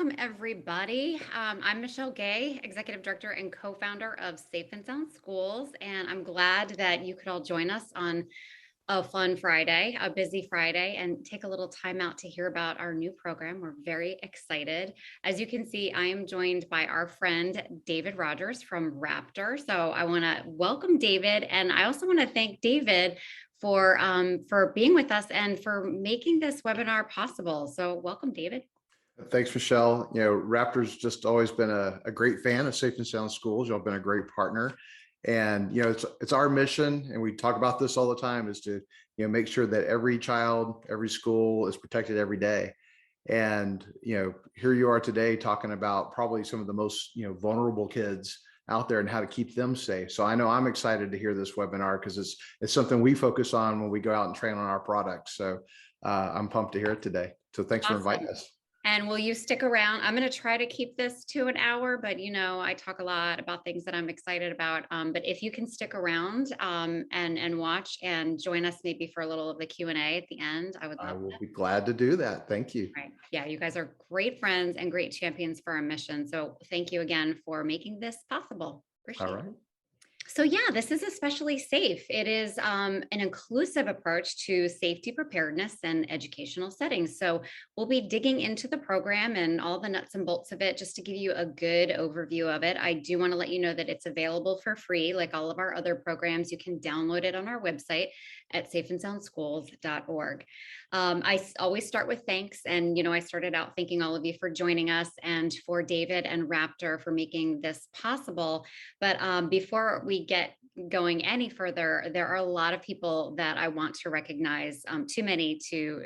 welcome everybody. I'm Michelle Gay, Executive Director and co-founder of Safe and Sound Schools, and I'm glad that you could all join us on a fun Friday, a busy Friday, and take a little time out to hear about our new program. We're very excited. As you can see, I am joined by our friend David Rogers from Raptor. So I want to welcome David, and I also want to thank David for being with us and for making this webinar possible. So welcome, David. Thanks, Michelle. Raptor's just always been a great fan of Safe and Sound Schools. Y'all been a great partner. And, it's our mission, and we talk about this all the time, is to, make sure that every child, every school is protected every day. And, here you are today talking about probably some of the most, vulnerable kids out there and how to keep them safe. So I know I'm excited to hear this webinar because it's something we focus on when we go out and train on our products. So I'm pumped to hear it today. So thanks for inviting us. And will you stick around? I'm going to try to keep this to an hour, but I talk a lot about things that I'm excited about. But if you can stick around and watch and join us maybe for a little of the Q&A at the end, I would love I will that. be glad to do that. Thank you. Right. Yeah, you guys are great friends and great champions for our mission. So thank you again for making this possible. Appreciate All it. right. So yeah, this is especially safe. It is an inclusive approach to safety preparedness and educational settings. So we'll be digging into the program and all the nuts and bolts of it just to give you a good overview of it. I do want to let you know that it's available for free, like all of our other programs. You can download it on our website at safeandsoundschools.org. I always start with thanks. And, I started out thanking all of you for joining us and for David and Raptor for making this possible. But before we get going any further, there are a lot of people that I want to recognize, too many to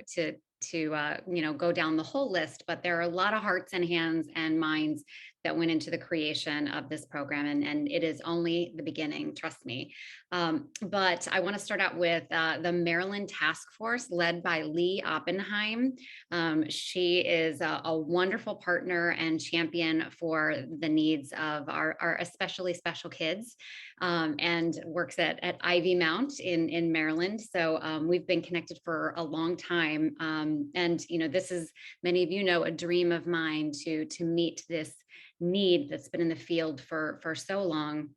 go down the whole list, but there are a lot of hearts and hands and minds that went into the creation of this program, and it is only the beginning, trust me. But I want to start out with the Maryland Task Force led by Lee Oppenheim. She is a wonderful partner and champion for the needs of our especially special kids, and works at Ivy Mount in Maryland. So we've been connected for a long time. And this is, many of you know, a dream of mine to meet this need that's been in the field for so long.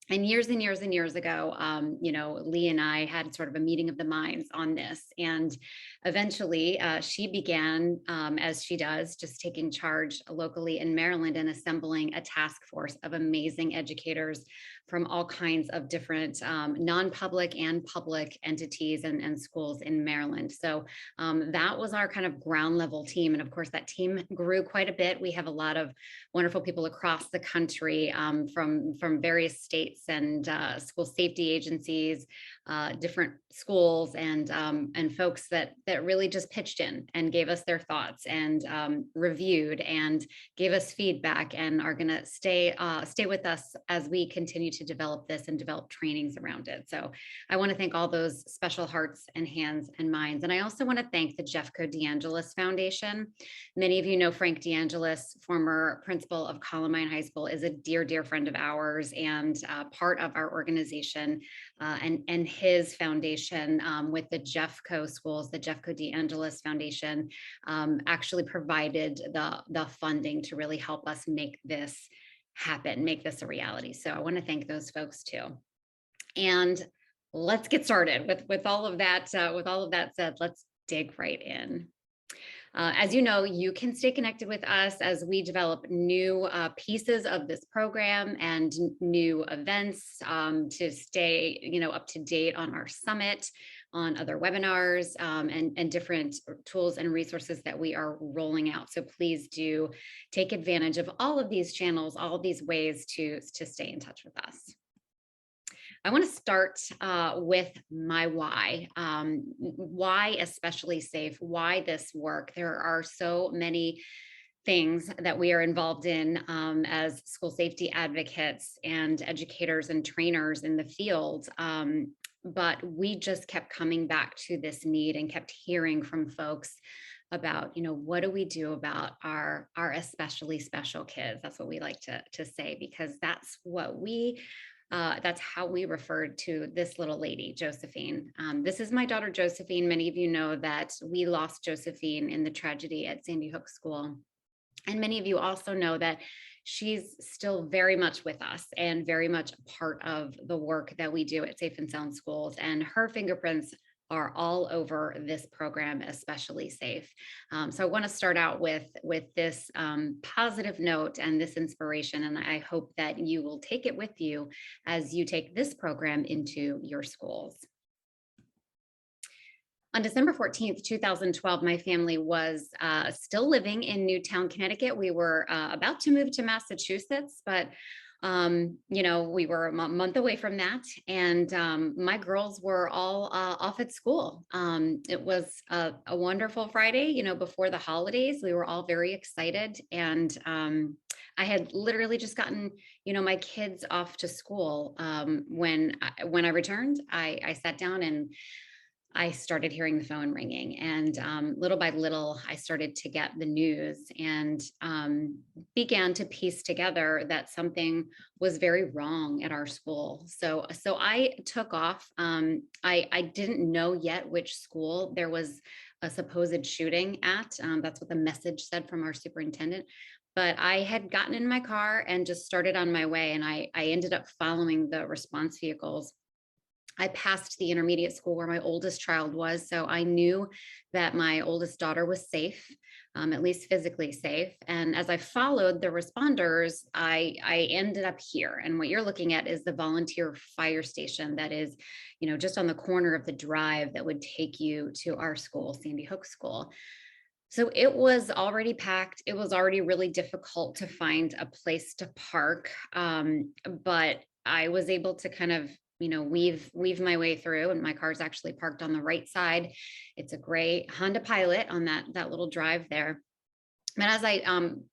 And years and years and years ago, Lee and I had sort of a meeting of the minds on this. And eventually she began, as she does, just taking charge locally in Maryland and assembling a task force of amazing educators from all kinds of different non-public and public entities and schools in Maryland. So that was our kind of ground level team. And of course, that team grew quite a bit. We have a lot of wonderful people across the country, from various states and school safety agencies, different schools, and folks that really just pitched in and gave us their thoughts and reviewed and gave us feedback, and are going to stay with us as we continue to develop this and develop trainings around it. So I want to thank all those special hearts and hands and minds. And I also want to thank the Jeffco DeAngelis Foundation. Many of you know Frank DeAngelis, former principal of Columbine High School, is a dear, dear friend of ours and part of our organization, and his foundation with the Jeffco schools, the Jeffco DeAngelis Foundation, actually provided the funding to really help us make this happen, make this a reality. So I want to thank those folks too. And let's get started with all of that. With all of that said, let's dig right in. As you know, you can stay connected with us as we develop new pieces of this program and new events, to stay, up to date on our summit, on other webinars, and different tools and resources that we are rolling out. So please do take advantage of all of these channels, all of these ways to stay in touch with us. I want to start with my why. Why especially safe? Why this work? There are so many things that we are involved in as school safety advocates and educators and trainers in the field. But we just kept coming back to this need and kept hearing from folks about, what do we do about our especially special kids? That's what we like to say, because that's what that's how we referred to this little lady, Josephine. This is my daughter, Josephine. Many of you know that we lost Josephine in the tragedy at Sandy Hook School. And many of you also know that she's still very much with us and very much a part of the work that we do at Safe and Sound Schools. And her fingerprints are all over this program, especially Safe. So I want to start out with this positive note and this inspiration, and I hope that you will take it with you as you take this program into your schools. On December 14th, 2012, my family was still living in Newtown, Connecticut. We were about to move to Massachusetts, but we were a month away from that, and my girls were all off at school. It was a wonderful Friday, before the holidays. We were all very excited, and I had literally just gotten, my kids off to school. When I returned, I sat down and I started hearing the phone ringing, and little by little, I started to get the news and began to piece together that something was very wrong at our school. So I took off. I didn't know yet which school there was a supposed shooting at. That's what the message said from our superintendent. But I had gotten in my car and just started on my way, and I ended up following the response vehicles. I passed the intermediate school where my oldest child was. So I knew that my oldest daughter was safe, at least physically safe. And as I followed the responders, I ended up here. And what you're looking at is the volunteer fire station that is, just on the corner of the drive that would take you to our school, Sandy Hook School. So it was already packed. It was already really difficult to find a place to park. But I was able to kind of weave my way through, and my car's actually parked on the right side. It's a gray Honda Pilot on that little drive there. And as I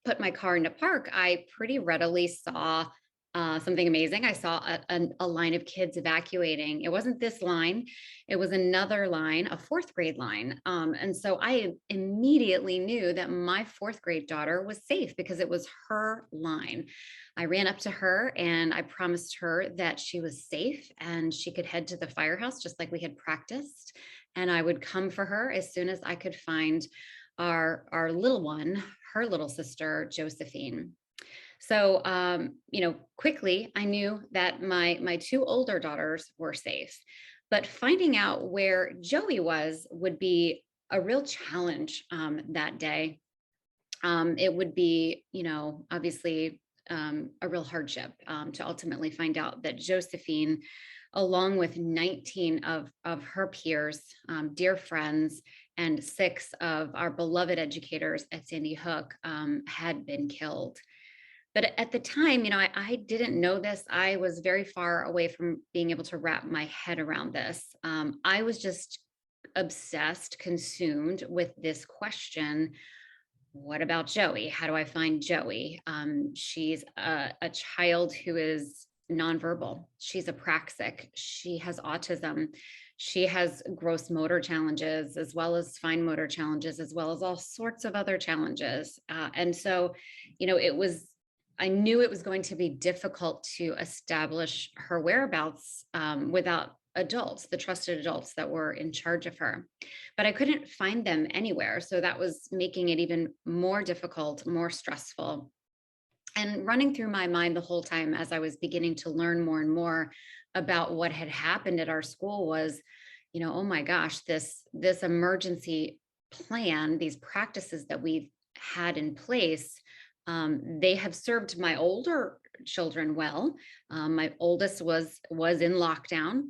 put my car into park, I pretty readily saw something amazing. I saw a line of kids evacuating. It wasn't this line, it was another line, a fourth grade line. And so I immediately knew that my fourth grade daughter was safe because it was her line. I ran up to her and I promised her that she was safe and she could head to the firehouse just like we had practiced. And I would come for her as soon as I could find our little one, her little sister, Josephine. So, quickly I knew that my two older daughters were safe, but finding out where Joey was would be a real challenge that day. It would be, obviously a real hardship to ultimately find out that Josephine, along with 19 of her peers, dear friends, and 6 of our beloved educators at Sandy Hook had been killed. But at the time, I didn't know this. I was very far away from being able to wrap my head around this. I was just obsessed, consumed with this question. What about Joey? How do I find Joey? She's a child who is nonverbal. She's apraxic. She has autism. She has gross motor challenges, as well as fine motor challenges, as well as all sorts of other challenges. And so, I knew it was going to be difficult to establish her whereabouts without adults, the trusted adults that were in charge of her. But I couldn't find them anywhere. So that was making it even more difficult, more stressful. And running through my mind the whole time as I was beginning to learn more and more about what had happened at our school was, oh my gosh, this emergency plan, these practices that we've had in place, they have served my older children well. My oldest was in lockdown.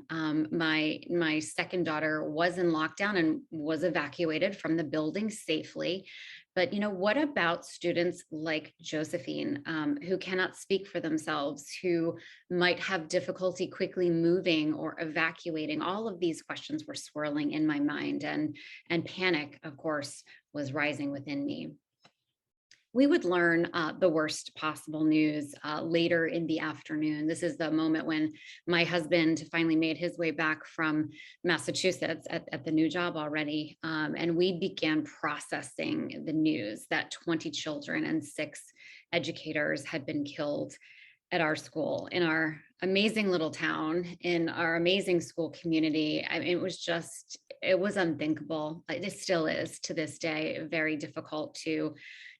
My second daughter was in lockdown and was evacuated from the building safely. But what about students like Josephine, who cannot speak for themselves, who might have difficulty quickly moving or evacuating? All of these questions were swirling in my mind, and panic, of course, was rising within me. We would learn the worst possible news later in the afternoon. This is the moment when my husband finally made his way back from Massachusetts at the new job already. And we began processing the news that 20 children and 6 educators had been killed at our school, in our amazing little town, in our amazing school community. I mean, it was unthinkable. It still is to this day very difficult to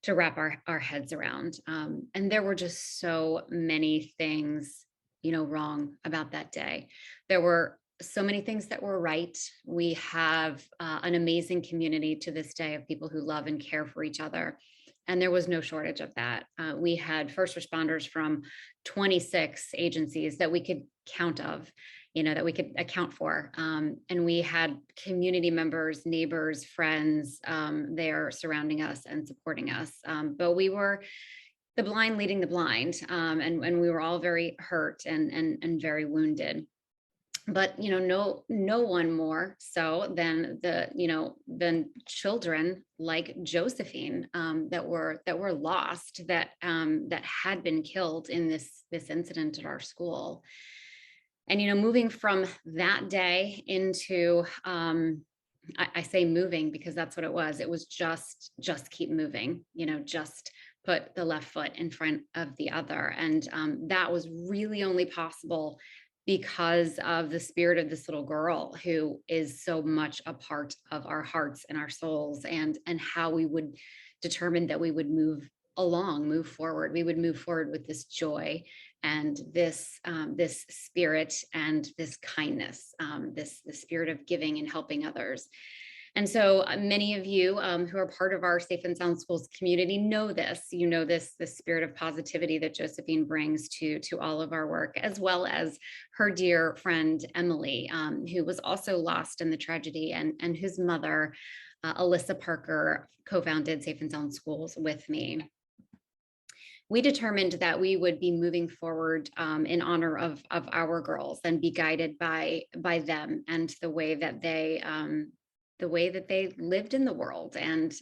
wrap our heads around. And there were just so many things, wrong about that day. There were so many things that were right. We have an amazing community to this day of people who love and care for each other. And there was no shortage of that. We had first responders from 26 agencies that we could that we could account for. And we had community members, neighbors, friends there surrounding us and supporting us. But we were the blind leading the blind. And we were all very hurt and very wounded. But no one more so than than children like Josephine, that were lost, that had been killed in this incident at our school. And moving from that day into I say moving because that's what it was. It was just keep moving, just put the left foot in front of the other. And that was really only possible because of the spirit of this little girl who is so much a part of our hearts and our souls, and how we would determine that we would move forward. We would move forward with this joy and this spirit and this kindness, this the spirit of giving and helping others. And so many of you who are part of our Safe and Sound Schools community know this. The spirit of positivity that Josephine brings to all of our work, as well as her dear friend Emily, who was also lost in the tragedy, and whose mother, Alyssa Parker, co-founded Safe and Sound Schools with me. We determined that we would be moving forward in honor of our girls and be guided by them and the way that they lived in the world, and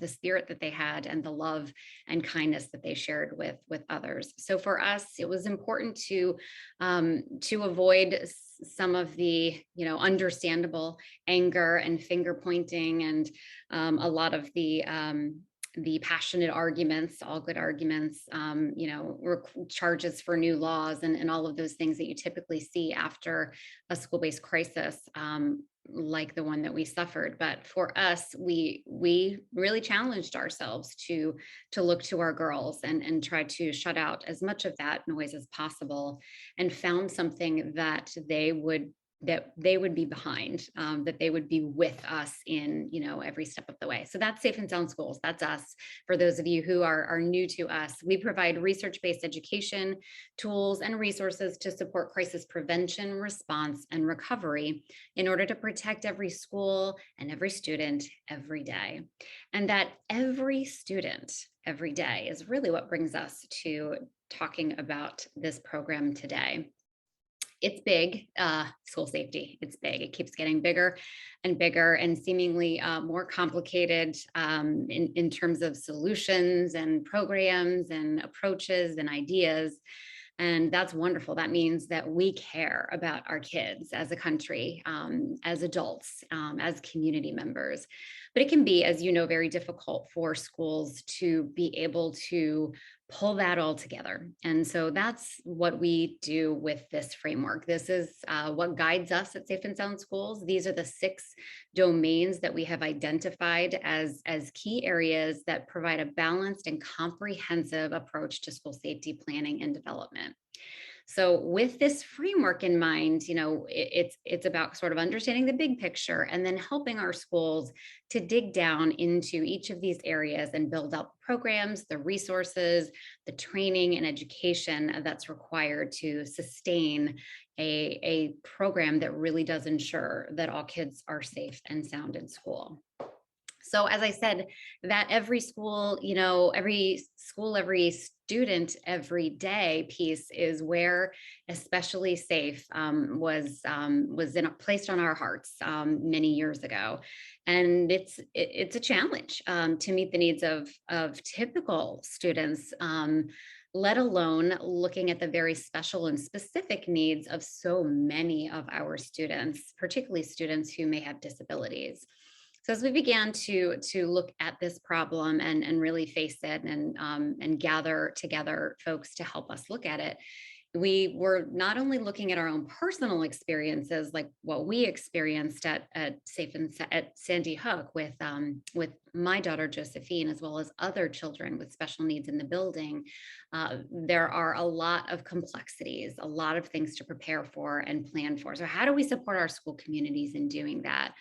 the spirit that they had, and the love and kindness that they shared with others. So for us, it was important to avoid some of the understandable anger and finger pointing, and a lot of the passionate arguments, all good arguments, charges for new laws, and all of those things that you typically see after a school-based crisis, like the one that we suffered. But for us, we really challenged ourselves to look to our girls and try to shut out as much of that noise as possible, and found something that they would be behind, that they would be with us in, every step of the way. So that's Safe and Sound Schools. That's us. For those of you who are new to us, we provide research-based education, tools, and resources to support crisis prevention, response, and recovery in order to protect every school and every student every day. And that every student every day is really what brings us to talking about this program today. It's big, school safety. It's big. It keeps getting bigger and bigger, and seemingly more complicated in terms of solutions and programs and approaches and ideas. And that's wonderful. That means that we care about our kids as a country, as adults, as community members. But it can be, as you know, very difficult for schools to be able to pull that all together. And so that's what we do with this framework. This is what guides us at Safe and Sound Schools. These are the 6 domains that we have identified as key areas that provide a balanced and comprehensive approach to school safety planning and development. So with this framework in mind, it's about sort of understanding the big picture and then helping our schools to dig down into each of these areas and build out the programs, the resources, the training and education that's required to sustain a program that really does ensure that all kids are safe and sound in school. So as I said, that every school, every student, every day piece is where especially safe was placed on our hearts many years ago. And it's a challenge to meet the needs of typical students, let alone looking at the very special and specific needs of so many of our students, particularly students who may have disabilities. So as we began to look at this problem and really face it and gather together folks to help us look at it, We were not only looking at our own personal experiences, like what we experienced at Safe and at Sandy Hook with my daughter Josephine, as well as other children with special needs in the building. There are a lot of complexities, a lot of things to prepare for and plan for. So, how do we support our school communities in doing that?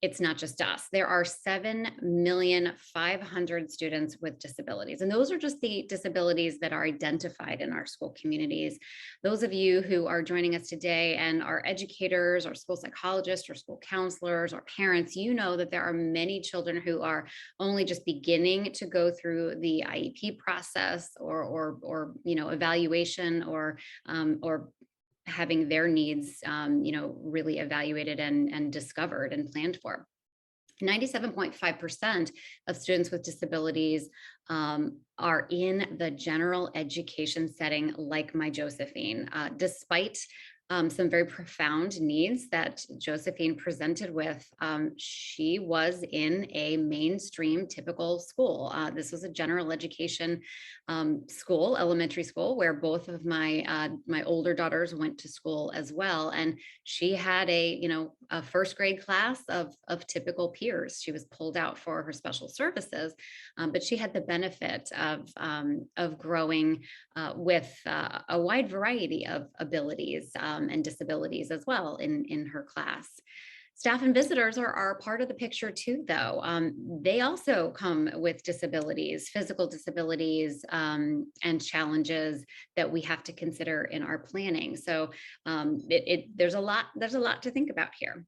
It's not just us. There are 7,500,000 students with disabilities. And those are just the disabilities that are identified in our school communities. Those of you who are joining us today and are educators or school psychologists or school counselors or parents, you know that there are many children who are only just beginning to go through the IEP process or evaluation or having their needs, really evaluated and discovered and planned for. 97.5% of students with disabilities are in the general education setting, like my Josephine, despite some very profound needs that Josephine presented with. She was in a mainstream typical school. This was a general education school, elementary school, where both of my older daughters went to school as well. And she had a first grade class of typical peers. She was pulled out for her special services, but she had the benefit of growing with a wide variety of abilities and disabilities as well in her class. Staff and visitors are part of the picture too, though. They also come with disabilities, physical disabilities, and challenges that we have to consider in our planning. So there's a lot to think about here.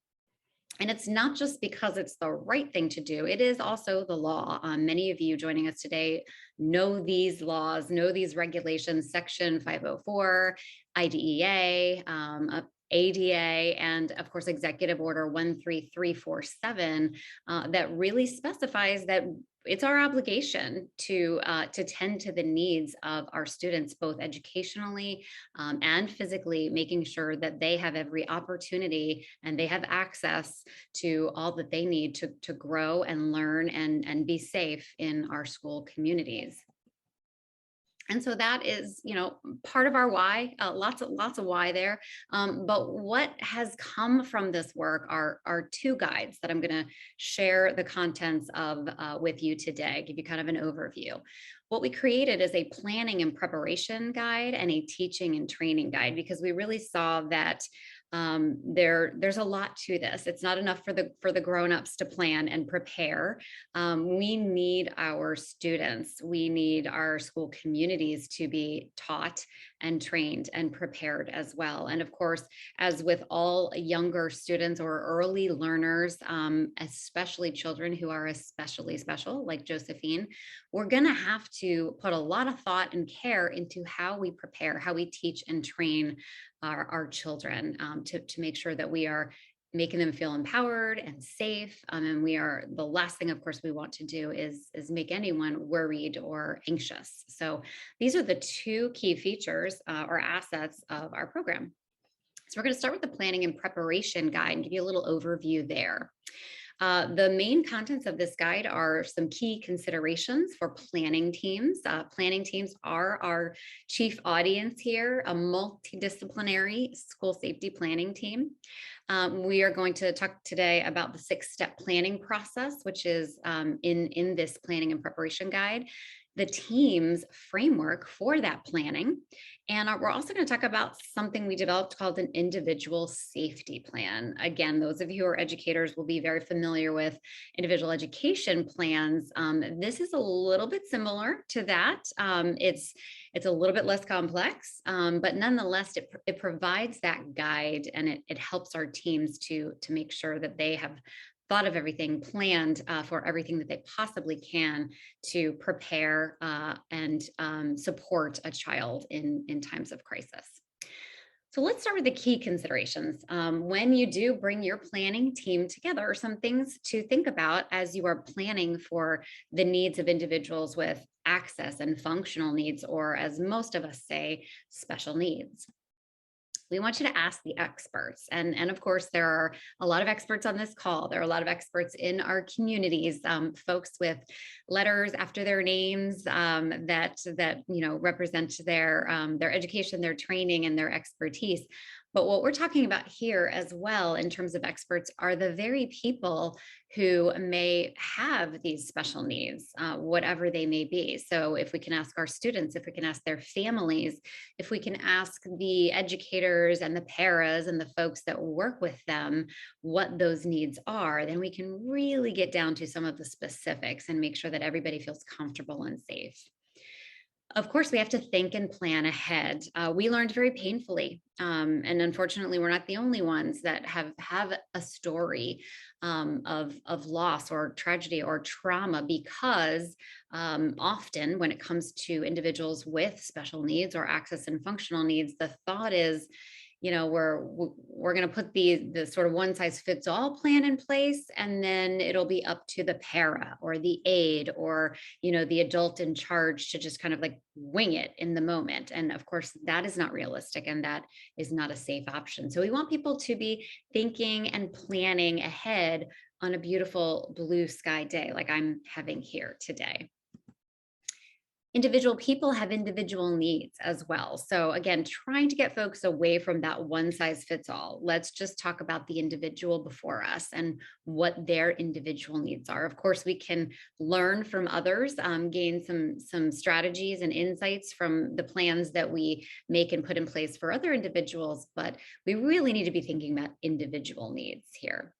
And it's not just because it's the right thing to do, it is also the law. Many of you joining us today know these laws, know these regulations, Section 504, IDEA, ADA, and of course, Executive Order 13347, that really specifies that it's our obligation to tend to the needs of our students, both educationally and physically, making sure that they have every opportunity and they have access to all that they need to grow and learn and be safe in our school communities. And so that is, part of our why. Lots of why there. But what has come from this work are two guides that I'm going to share the contents of with you today. Give you kind of an overview. What we created is a planning and preparation guide and a teaching and training guide, because we really saw that there's a lot to this. It's not enough for the grown-ups to plan and prepare. We need our students, we need our school communities to be taught and trained and prepared as well. And of course, as with all younger students or early learners, especially children who are especially special, like Josephine, we're going to have to put a lot of thought and care into how we prepare, how we teach and train our children, to make sure that we are making them feel empowered and safe. And the last thing, of course, we want to do is make anyone worried or anxious. So these are the two key features or assets of our program. So we're going to start with the planning and preparation guide and give you a little overview there. The main contents of this guide are some key considerations for planning teams. Planning teams are our chief audience here, a multidisciplinary school safety planning team. We are going to talk today about the 6-step planning process, which is in this planning and preparation guide, the team's framework for that planning. And we're also going to talk about something we developed called an individual safety plan. Again, those of you who are educators will be very familiar with individual education plans. This is a little bit similar to that. It's a little bit less complex, but nonetheless, it provides that guide, and it helps our teams to make sure that they have thought of everything, planned for everything that they possibly can to prepare and support a child in times of crisis. So let's start with the key considerations. When you do bring your planning team together, some things to think about as you are planning for the needs of individuals with access and functional needs, or as most of us say, special needs. We want you to ask the experts. And of course, there are a lot of experts on this call. There are a lot of experts in our communities, folks with letters after their names that represent their education, their training, and their expertise. But what we're talking about here as well, in terms of experts, are the very people who may have these special needs, whatever they may be. So if we can ask our students, if we can ask their families, if we can ask the educators and the paras and the folks that work with them what those needs are, then we can really get down to some of the specifics and make sure that everybody feels comfortable and safe. Of course, we have to think and plan ahead. We learned very painfully, and unfortunately, we're not the only ones that have a story of loss or tragedy or trauma, because often when it comes to individuals with special needs or access and functional needs, the thought is, we're going to put the sort of one size fits all plan in place, and then it'll be up to the para or the aide or the adult in charge to just kind of like wing it in the moment. And of course, that is not realistic, and that is not a safe option. So we want people to be thinking and planning ahead on a beautiful blue sky day like I'm having here today. Individual people have individual needs as well. So again, trying to get folks away from that one size fits all. Let's just talk about the individual before us and what their individual needs are. Of course, we can learn from others, gain some strategies and insights from the plans that we make and put in place for other individuals, but we really need to be thinking about individual needs here.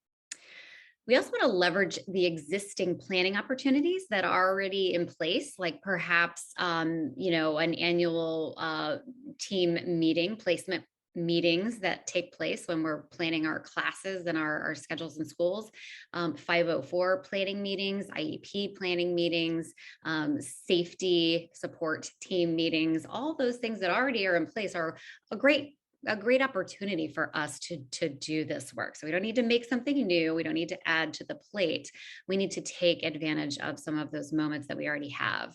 We also want to leverage the existing planning opportunities that are already in place, like perhaps, an annual team meeting, placement meetings that take place when we're planning our classes and our schedules in schools, 504 planning meetings, IEP planning meetings, safety support team meetings. All those things that already are in place are a great opportunity for us to do this work. So we don't need to make something new. We don't need to add to the plate. We need to take advantage of some of those moments that we already have.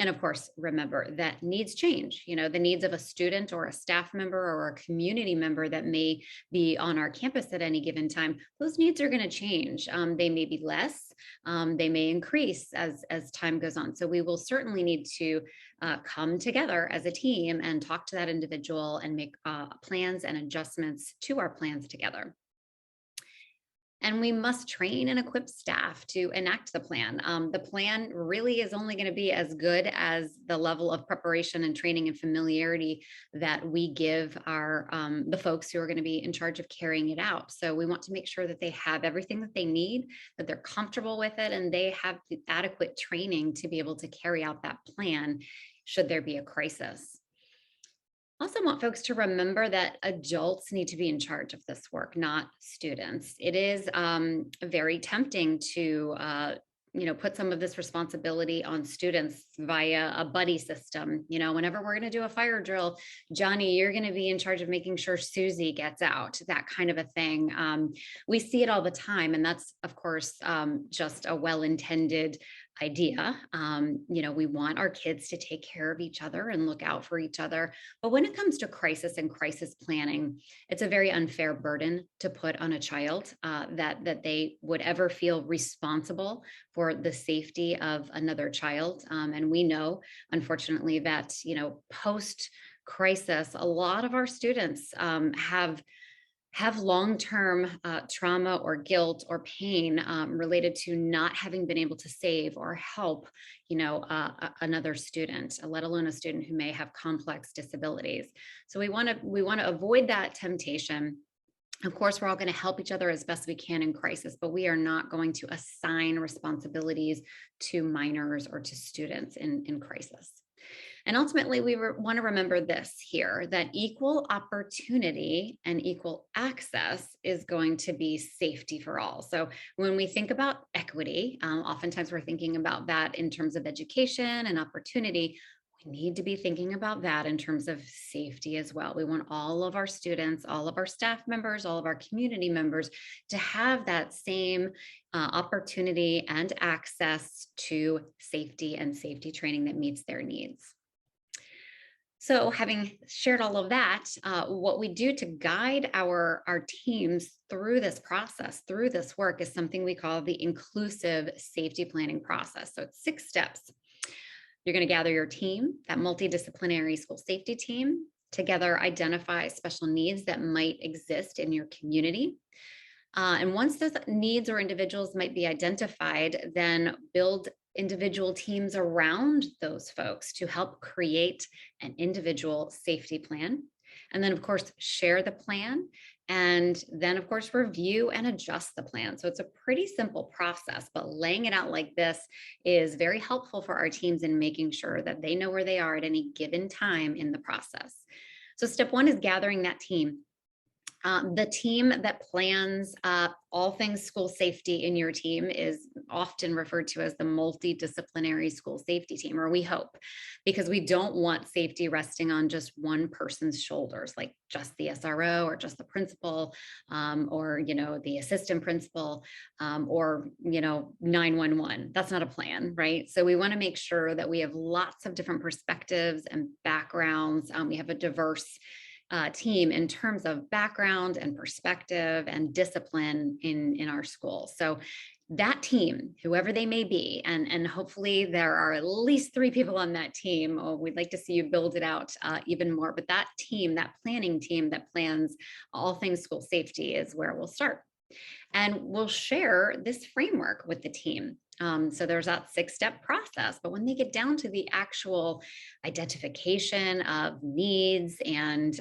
And of course, remember that needs change. The needs of a student or a staff member or a community member that may be on our campus at any given time, those needs are going to change. They may be less, they may increase as time goes on. So we will certainly need to come together as a team and talk to that individual and make plans and adjustments to our plans together. And we must train and equip staff to enact the plan. The plan really is only going to be as good as the level of preparation and training and familiarity that we give the folks who are going to be in charge of carrying it out. So we want to make sure that they have everything that they need, that they're comfortable with it, and they have the adequate training to be able to carry out that plan should there be a crisis. Also want folks to remember that adults need to be in charge of this work, not students. It is very tempting to put some of this responsibility on students via a buddy system. Whenever we're going to do a fire drill, Johnny, you're going to be in charge of making sure Susie gets out, that kind of a thing. We see it all the time, and that's of course just a well-intended idea. We want our kids to take care of each other and look out for each other. But when it comes to crisis and crisis planning, it's a very unfair burden to put on a child, that they would ever feel responsible for the safety of another child. And we know, unfortunately, that, post crisis, a lot of our students have long-term trauma or guilt or pain related to not having been able to save or help, another student, let alone a student who may have complex disabilities. So we want to avoid that temptation. Of course, we're all going to help each other as best we can in crisis, but we are not going to assign responsibilities to minors or to students in crisis. And ultimately, we want to remember this here, that equal opportunity and equal access is going to be safety for all. So when we think about equity, oftentimes we're thinking about that in terms of education and opportunity. We need to be thinking about that in terms of safety as well. We want all of our students, all of our staff members, all of our community members to have that same opportunity and access to safety and safety training that meets their needs. So, having shared all of that, what we do to guide our teams through this process, through this work, is something we call the inclusive safety planning process. So, it's 6 steps. You're going to gather your team, that multidisciplinary school safety team, together identify special needs that might exist in your community. And once those needs or individuals might be identified, then build individual teams around those folks to help create an individual safety plan. And then, of course, share the plan. And then, of course, review and adjust the plan. So it's a pretty simple process, but laying it out like this is very helpful for our teams in making sure that they know where they are at any given time in the process. So, step one is gathering that team. The team that plans all things school safety in your team is often referred to as the multidisciplinary school safety team, or we hope, because we don't want safety resting on just one person's shoulders, like just the SRO or just the principal, or the assistant principal, or 911. That's not a plan, right? So we want to make sure that we have lots of different perspectives and backgrounds. We have a diverse team in terms of background and perspective and discipline in our school. So that team, whoever they may be, and hopefully there are at least 3 people on that team. Or we'd like to see you build it out even more. But that team, that planning team that plans all things school safety, is where we'll start. And we'll share this framework with the team. So there's that 6 step process. But when they get down to the actual identification of needs and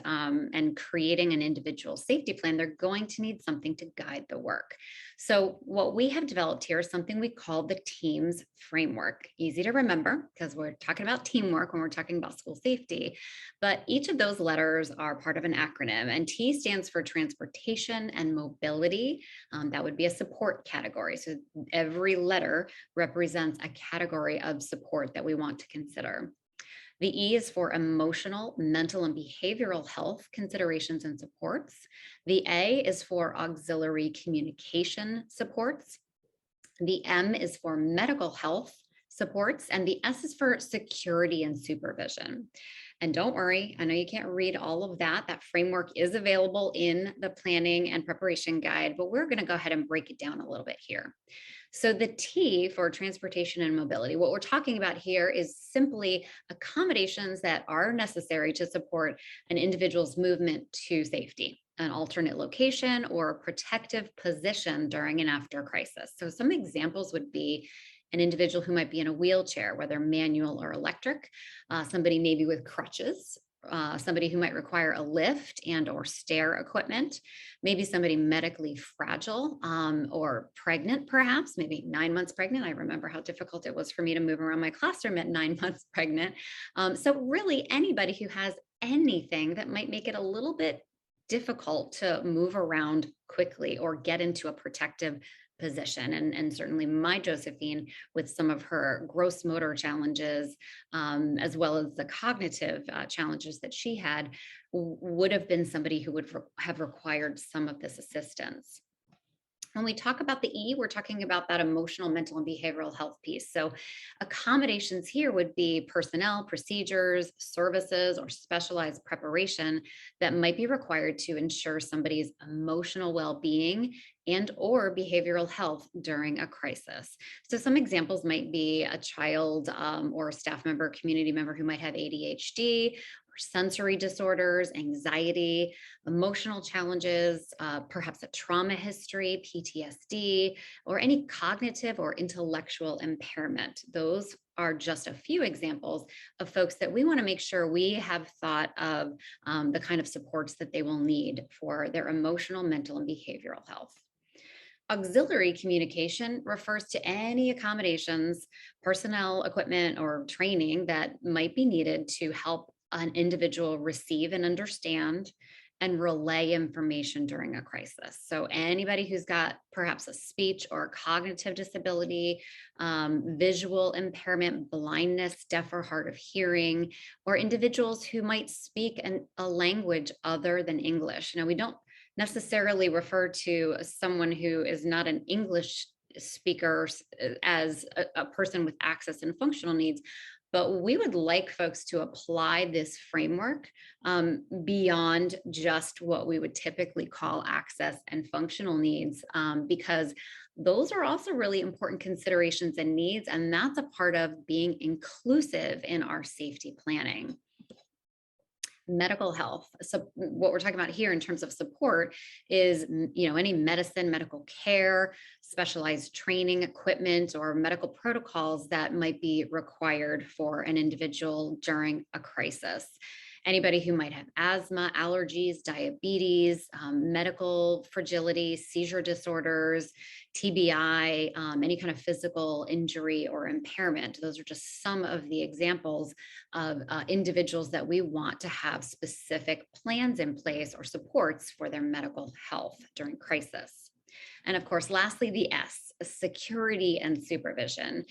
creating an individual safety plan, they're going to need something to guide the work. So what we have developed here is something we call the team's framework. Easy to remember because we're talking about teamwork when we're talking about school safety. But each of those letters are part of an acronym, and T stands for transportation and mobility. That would be a support category. So every letter represents a category of support that we want to consider. The E is for emotional, mental, and behavioral health considerations and supports. The A is for auxiliary communication supports. The M is for medical health supports, and the S is for security and supervision. And don't worry, I know you can't read all of that. That framework is available in the planning and preparation guide, but we're going to go ahead and break it down a little bit here. So the T for transportation and mobility, what we're talking about here is simply accommodations that are necessary to support an individual's movement to safety, an alternate location, or a protective position during and after crisis. So some examples would be an individual who might be in a wheelchair, whether manual or electric, somebody maybe with crutches, somebody who might require a lift and or stair equipment, maybe somebody medically fragile, or pregnant, perhaps maybe 9 months pregnant. I remember how difficult it was for me to move around my classroom at 9 months pregnant. So really anybody who has anything that might make it a little bit difficult to move around quickly or get into a protective position. And certainly my Josephine, with some of her gross motor challenges, as well as the cognitive challenges that she had, would have been somebody who would have required some of this assistance. When we talk about the E, we're talking about that emotional, mental, and behavioral health piece. So accommodations here would be personnel, procedures, services, or specialized preparation that might be required to ensure somebody's emotional well-being and or behavioral health during a crisis. So some examples might be a child or a staff member, community member who might have ADHD, sensory disorders, anxiety, emotional challenges, perhaps a trauma history, PTSD, or any cognitive or intellectual impairment. Those are just a few examples of folks that we want to make sure we have thought of the kind of supports that they will need for their emotional, mental, and behavioral health. Auxiliary communication refers to any accommodations, personnel, equipment, or training that might be needed to help an individual receive and understand and relay information during a crisis. So anybody who's got perhaps a speech or cognitive disability, visual impairment, blindness, deaf or hard of hearing, or individuals who might speak a language other than English. Now, we don't necessarily refer to someone who is not an English speaker as a person with access and functional needs, But we would like folks to apply this framework beyond just what we would typically call access and functional needs, because those are also really important considerations and needs. And that's a part of being inclusive in our safety planning. Medical health. So what we're talking about here in terms of support is, any medicine, medical care, specialized training equipment, or medical protocols that might be required for an individual during a crisis. Anybody who might have asthma, allergies, diabetes, medical fragility, seizure disorders, TBI, any kind of physical injury or impairment. Those are just some of the examples of individuals that we want to have specific plans in place or supports for their medical health during crisis. And of course, lastly, the S, security and supervision.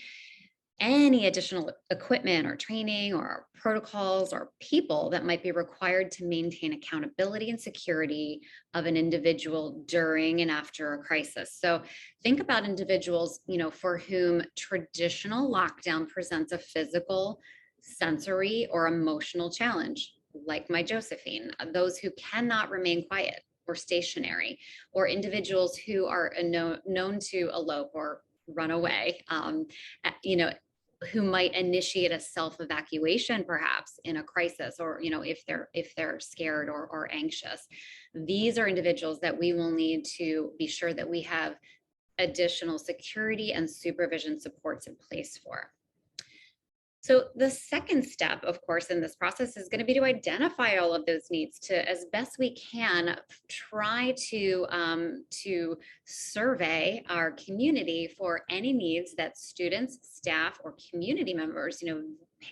Any additional equipment or training or protocols or people that might be required to maintain accountability and security of an individual during and after a crisis. So think about individuals, for whom traditional lockdown presents a physical, sensory, or emotional challenge, like my Josephine, those who cannot remain quiet or stationary, or individuals who are known to elope or run away, who might initiate a self-evacuation perhaps in a crisis, or if they're scared or anxious. These are individuals that we will need to be sure that we have additional security and supervision supports in place for. So the second step, of course, in this process is going to be to identify all of those needs, to, as best we can, try to survey our community for any needs that students, staff, or community members,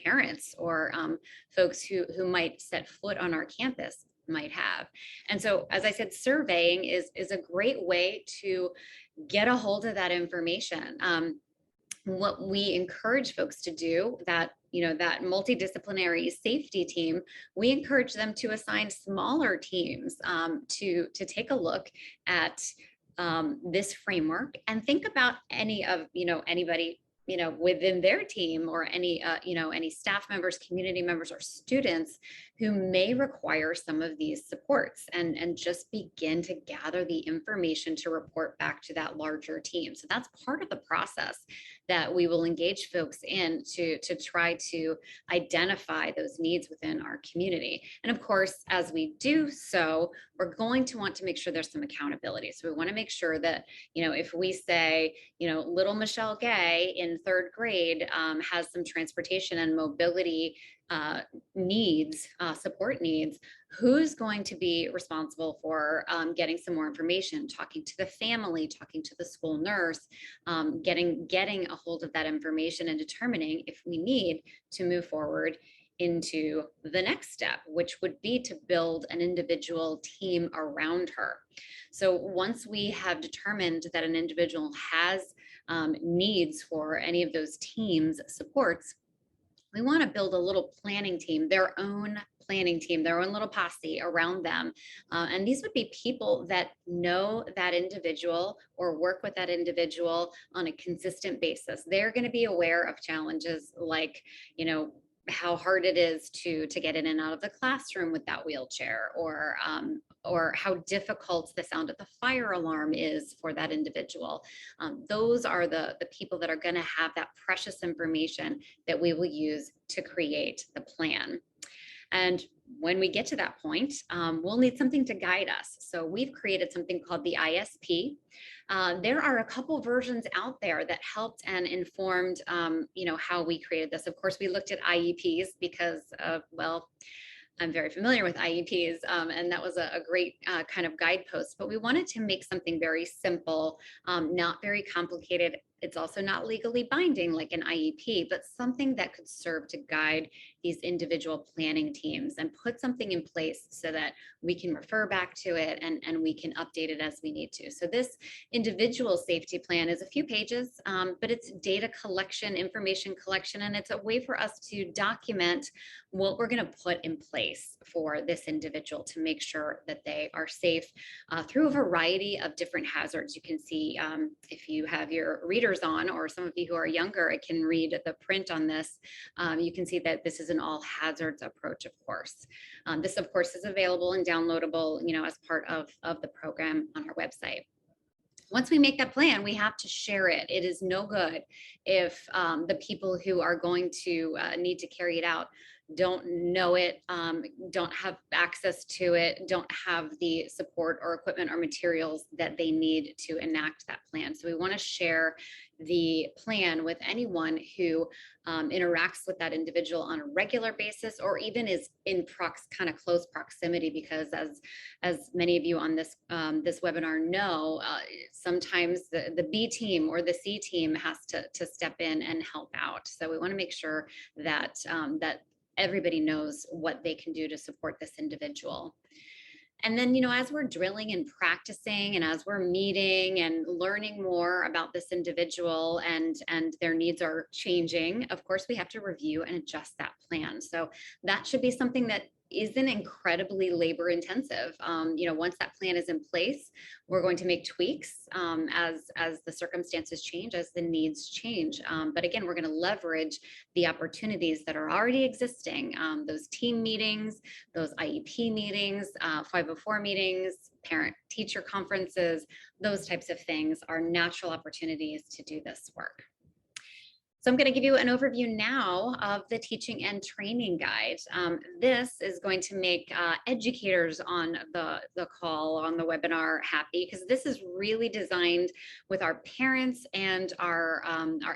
parents, or folks who might set foot on our campus might have. And so, as I said, surveying is a great way to get a hold of that information. What we encourage folks to do, that that multidisciplinary safety team, we encourage them to assign smaller teams to take a look at this framework and think about anybody within their team, or any staff members, community members, or students who may require some of these supports, and just begin to gather the information to report back to that larger team. So that's part of the process that we will engage folks in to try to identify those needs within our community. And of course, as we do so, we're going to want to make sure there's some accountability. So we want to make sure that, if we say, little Michelle Gay in third grade has some transportation and mobility needs, support needs, who's going to be responsible for getting some more information, talking to the family, talking to the school nurse, getting a hold of that information and determining if we need to move forward into the next step, which would be to build an individual team around her. So once we have determined that an individual has needs for any of those teams' supports, we want to build a little planning team, their own planning team, their own little posse around them. And these would be people that know that individual or work with that individual on a consistent basis. They're going to be aware of challenges like, how hard it is to get in and out of the classroom with that wheelchair, or how difficult the sound of the fire alarm is for that individual. Those are the people that are going to have that precious information that we will use to create the plan. And when we get to that point, we'll need something to guide us. So we've created something called the ISP. There are a couple versions out there that helped and informed, how we created this. Of course, we looked at IEPs because, I'm very familiar with IEPs, and that was a great kind of guidepost. But we wanted to make something very simple, not very complicated. It's also not legally binding like an IEP, but something that could serve to guide these individual planning teams and put something in place so that we can refer back to it and we can update it as we need to. So this individual safety plan is a few pages, but it's data collection, information collection, and it's a way for us to document what we're going to put in place for this individual to make sure that they are safe through a variety of different hazards. You can see, if you have your reader's years on, or some of you who are younger, I can read the print on this. You can see that this is an all hazards approach, of course. This, of course, is available and downloadable, as part of the program on our website. Once we make that plan, we have to share it. It is no good if the people who are going to need to carry it out don't know it, don't have access to it, don't have the support or equipment or materials that they need to enact that plan. So we want to share the plan with anyone who interacts with that individual on a regular basis, or even is in kind of close proximity, because as many of you on this this webinar know, sometimes the B team or the C team has to step in and help out. So we want to make sure that that everybody knows what they can do to support this individual. And then, as we're drilling and practicing, and as we're meeting and learning more about this individual and their needs are changing, of course, we have to review and adjust that plan. So that should be something that isn't incredibly labor intensive. Once that plan is in place, we're going to make tweaks as the circumstances change, as the needs change. But again, we're going to leverage the opportunities that are already existing, those team meetings, those IEP meetings, 504 meetings, parent teacher conferences, those types of things are natural opportunities to do this work. So I'm going to give you an overview now of the teaching and training guide. This is going to make educators on the call, on the webinar, happy, because this is really designed with our parents and our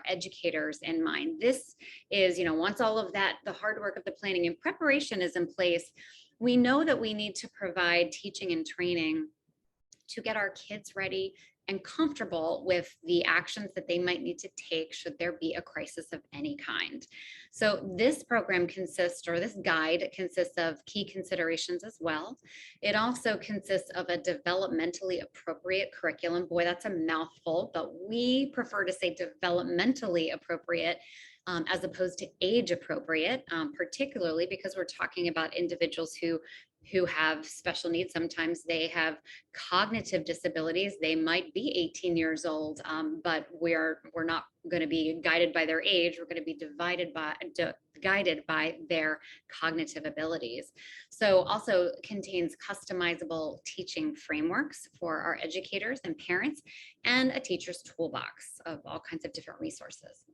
educators in mind. This is, once all of that, the hard work of the planning and preparation is in place, we know that we need to provide teaching and training to get our kids ready and comfortable with the actions that they might need to take should there be a crisis of any kind. So this program consists, or this guide consists of key considerations as well. It also consists of a developmentally appropriate curriculum. Boy, that's a mouthful, but we prefer to say developmentally appropriate as opposed to age appropriate, particularly because we're talking about individuals who have special needs. Sometimes they have cognitive disabilities. They might be 18 years old, but we're not going to be guided by their age. We're going to be guided by their cognitive abilities. So also contains customizable teaching frameworks for our educators and parents, and a teacher's toolbox of all kinds of different resources.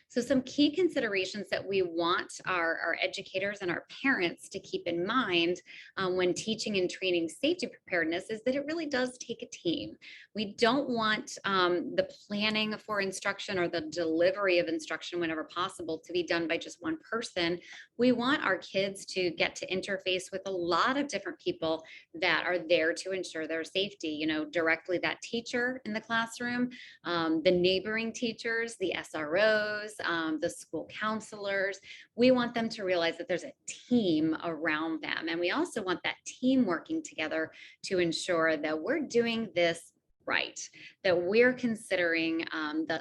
So some key considerations that we want our educators and our parents to keep in mind when teaching and training safety preparedness is that it really does take a team. We don't want the planning for instruction or the delivery of instruction whenever possible to be done by just one person. We want our kids to get to interface with a lot of different people that are there to ensure their safety, directly that teacher in the classroom, the neighboring teachers, the SROs, the school counselors. We want them to realize that there's a team around them. And we also want that team working together to ensure that we're doing this right, that we're considering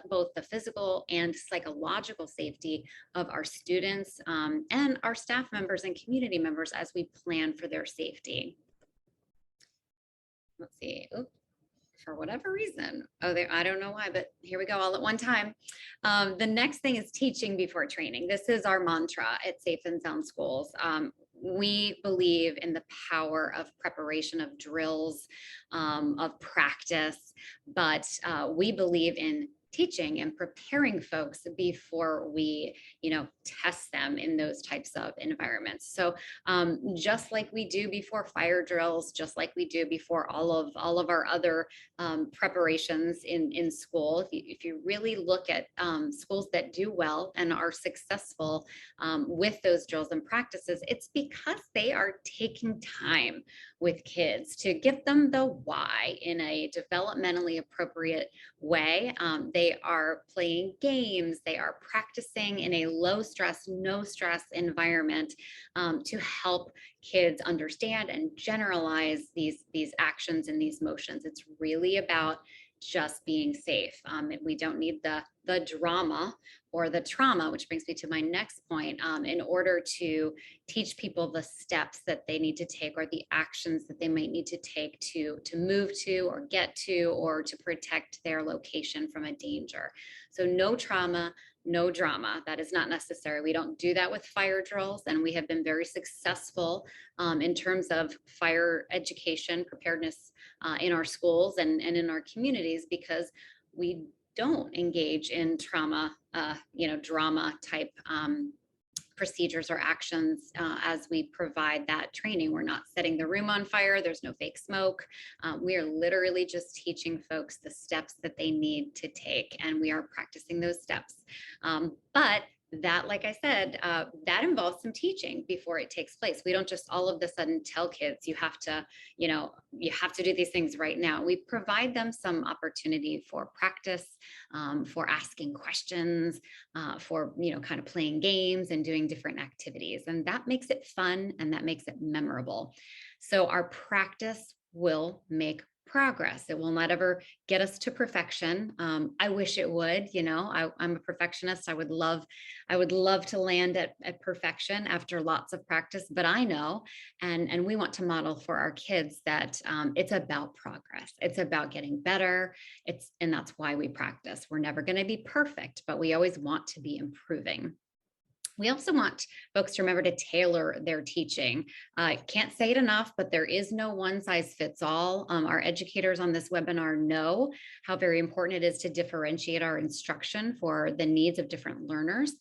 both the physical and psychological safety of our students and our staff members and community members as we plan for their safety. Let's see. Oops. For whatever reason. I don't know why, but here we go all at one time. The next thing is teaching before training. This is our mantra at Safe and Sound Schools. We believe in the power of preparation, of drills, of practice, but we believe in teaching and preparing folks before we, test them in those types of environments. So just like we do before fire drills, just like we do before all of our other preparations in school, if you really look at schools that do well and are successful with those drills and practices, it's because they are taking time with kids to give them the why in a developmentally appropriate way. They are playing games, they are practicing in a low stress, no stress environment to help kids understand and generalize these actions and these motions. It's really about just being safe. And we don't need the drama or the trauma, which brings me to my next point, in order to teach people the steps that they need to take or the actions that they might need to take to move to or get to or to protect their location from a danger. So no trauma, no drama. That is not necessary. We don't do that with fire drills, and we have been very successful in terms of fire education preparedness in our schools and in our communities, because we don't engage in trauma, drama type procedures or actions as we provide that training. We're not setting the room on fire. There's no fake smoke. We are literally just teaching folks the steps that they need to take, and we are practicing those steps. But that, like I said, that involves some teaching before it takes place. We don't just all of a sudden tell kids you have to do these things right now. We provide them some opportunity for practice, for asking questions, for kind of playing games and doing different activities, and that makes it fun and that makes it memorable. So our practice will make progress. It will not ever get us to perfection. I wish it would. I'm a perfectionist. I would love to land at perfection after lots of practice, but I know, and we want to model for our kids that it's about progress. It's about getting better. And that's why we practice. We're never going to be perfect, but we always want to be improving. We also want folks to remember to tailor their teaching. I can't say it enough, but there is no one size fits all. Our educators on this webinar know how very important it is to differentiate our instruction for the needs of different learners.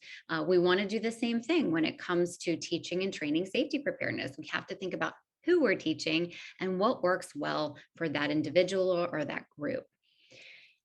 We want to do the same thing when it comes to teaching and training safety preparedness. We have to think about who we're teaching and what works well for that individual or that group.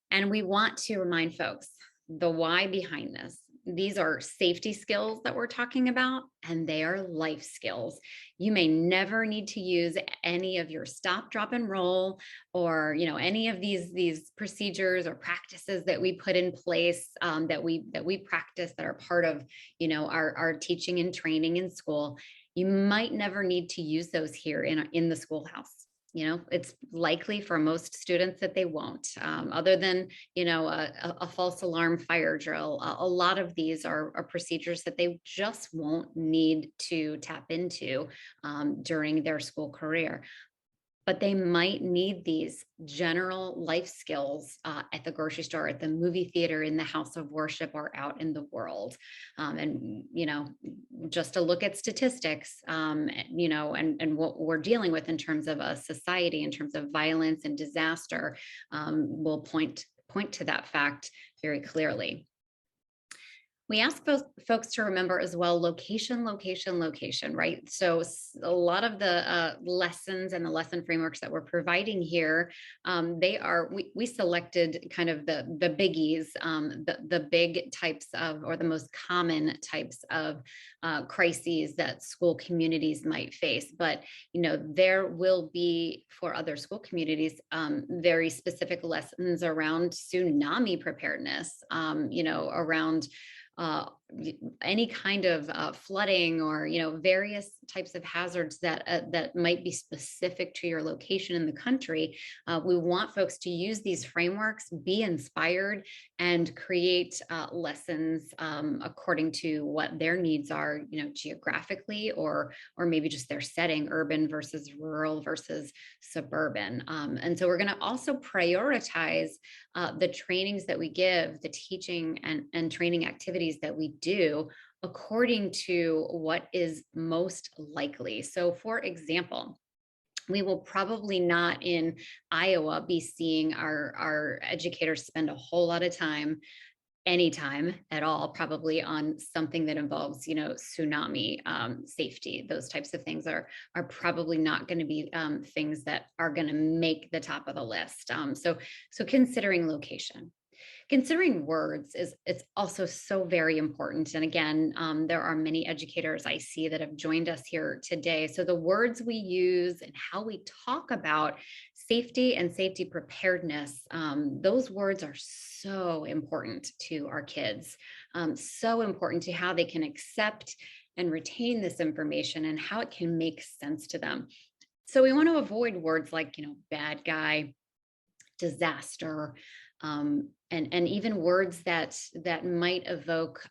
And we want to remind folks the why behind this. These are safety skills that we're talking about, and they are life skills. You may never need to use any of your stop, drop, and roll, or any of these procedures or practices that we put in place, that we practice, that are part of our teaching and training in school. You might never need to use those here in the schoolhouse. It's likely for most students that they won't, other than a false alarm fire drill. A lot of these are procedures that they just won't need to tap into during their school career. But they might need these general life skills at the grocery store, at the movie theater, in the house of worship, or out in the world. And just to look at statistics, and what we're dealing with in terms of a society, in terms of violence and disaster, will point to that fact very clearly. We ask folks to remember as well, location, location, location, right? So a lot of the lessons and the lesson frameworks that we're providing here, we selected kind of the biggies, the big types of, or the most common types of crises that school communities might face. But, there will be, for other school communities, very specific lessons around tsunami preparedness, around any kind of flooding, or various types of hazards that might be specific to your location in the country. We want folks to use these frameworks, be inspired, and create lessons according to what their needs are, geographically, or maybe just their setting, urban versus rural versus suburban. And so we're going to also prioritize the trainings that we give, the teaching and training activities that we do, according to what is most likely. So, for example, we will probably not in Iowa be seeing our educators spend a whole lot of time, anytime at all, probably on something that involves tsunami safety. Those types of things are probably not going to be things that are going to make the top of the list. So considering location. Considering words it's also so very important. And again, there are many educators I see that have joined us here today. So the words we use and how we talk about safety and safety preparedness, those words are so important to our kids, so important to how they can accept and retain this information and how it can make sense to them. So we want to avoid words like, bad guy, disaster, and even words that might evoke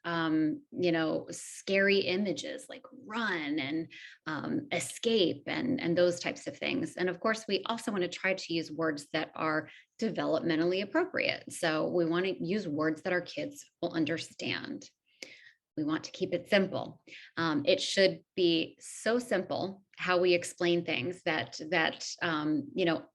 scary images like run and escape and those types of things. And of course, we also want to try to use words that are developmentally appropriate. So we want to use words that our kids will understand. We want to keep it simple. It should be so simple how we explain things that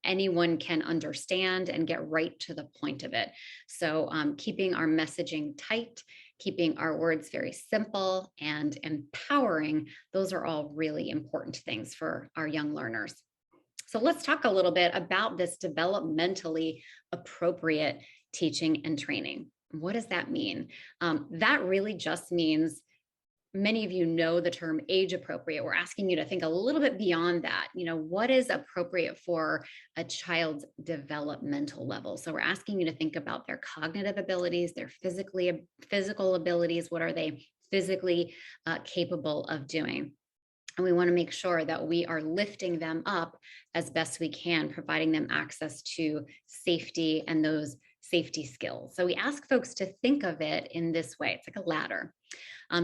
anyone can understand and get right to the point of it. So keeping our messaging tight, keeping our words very simple and empowering, those are all really important things for our young learners. So let's talk a little bit about this developmentally appropriate teaching and training. What does that mean? That really just means, many of you know the term age appropriate. We're asking you to think a little bit beyond that. What is appropriate for a child's developmental level? So we're asking you to think about their cognitive abilities, their physical abilities. What are they physically capable of doing? And we want to make sure that we are lifting them up as best we can, providing them access to safety and those safety skills. So we ask folks to think of it in this way. It's like a ladder.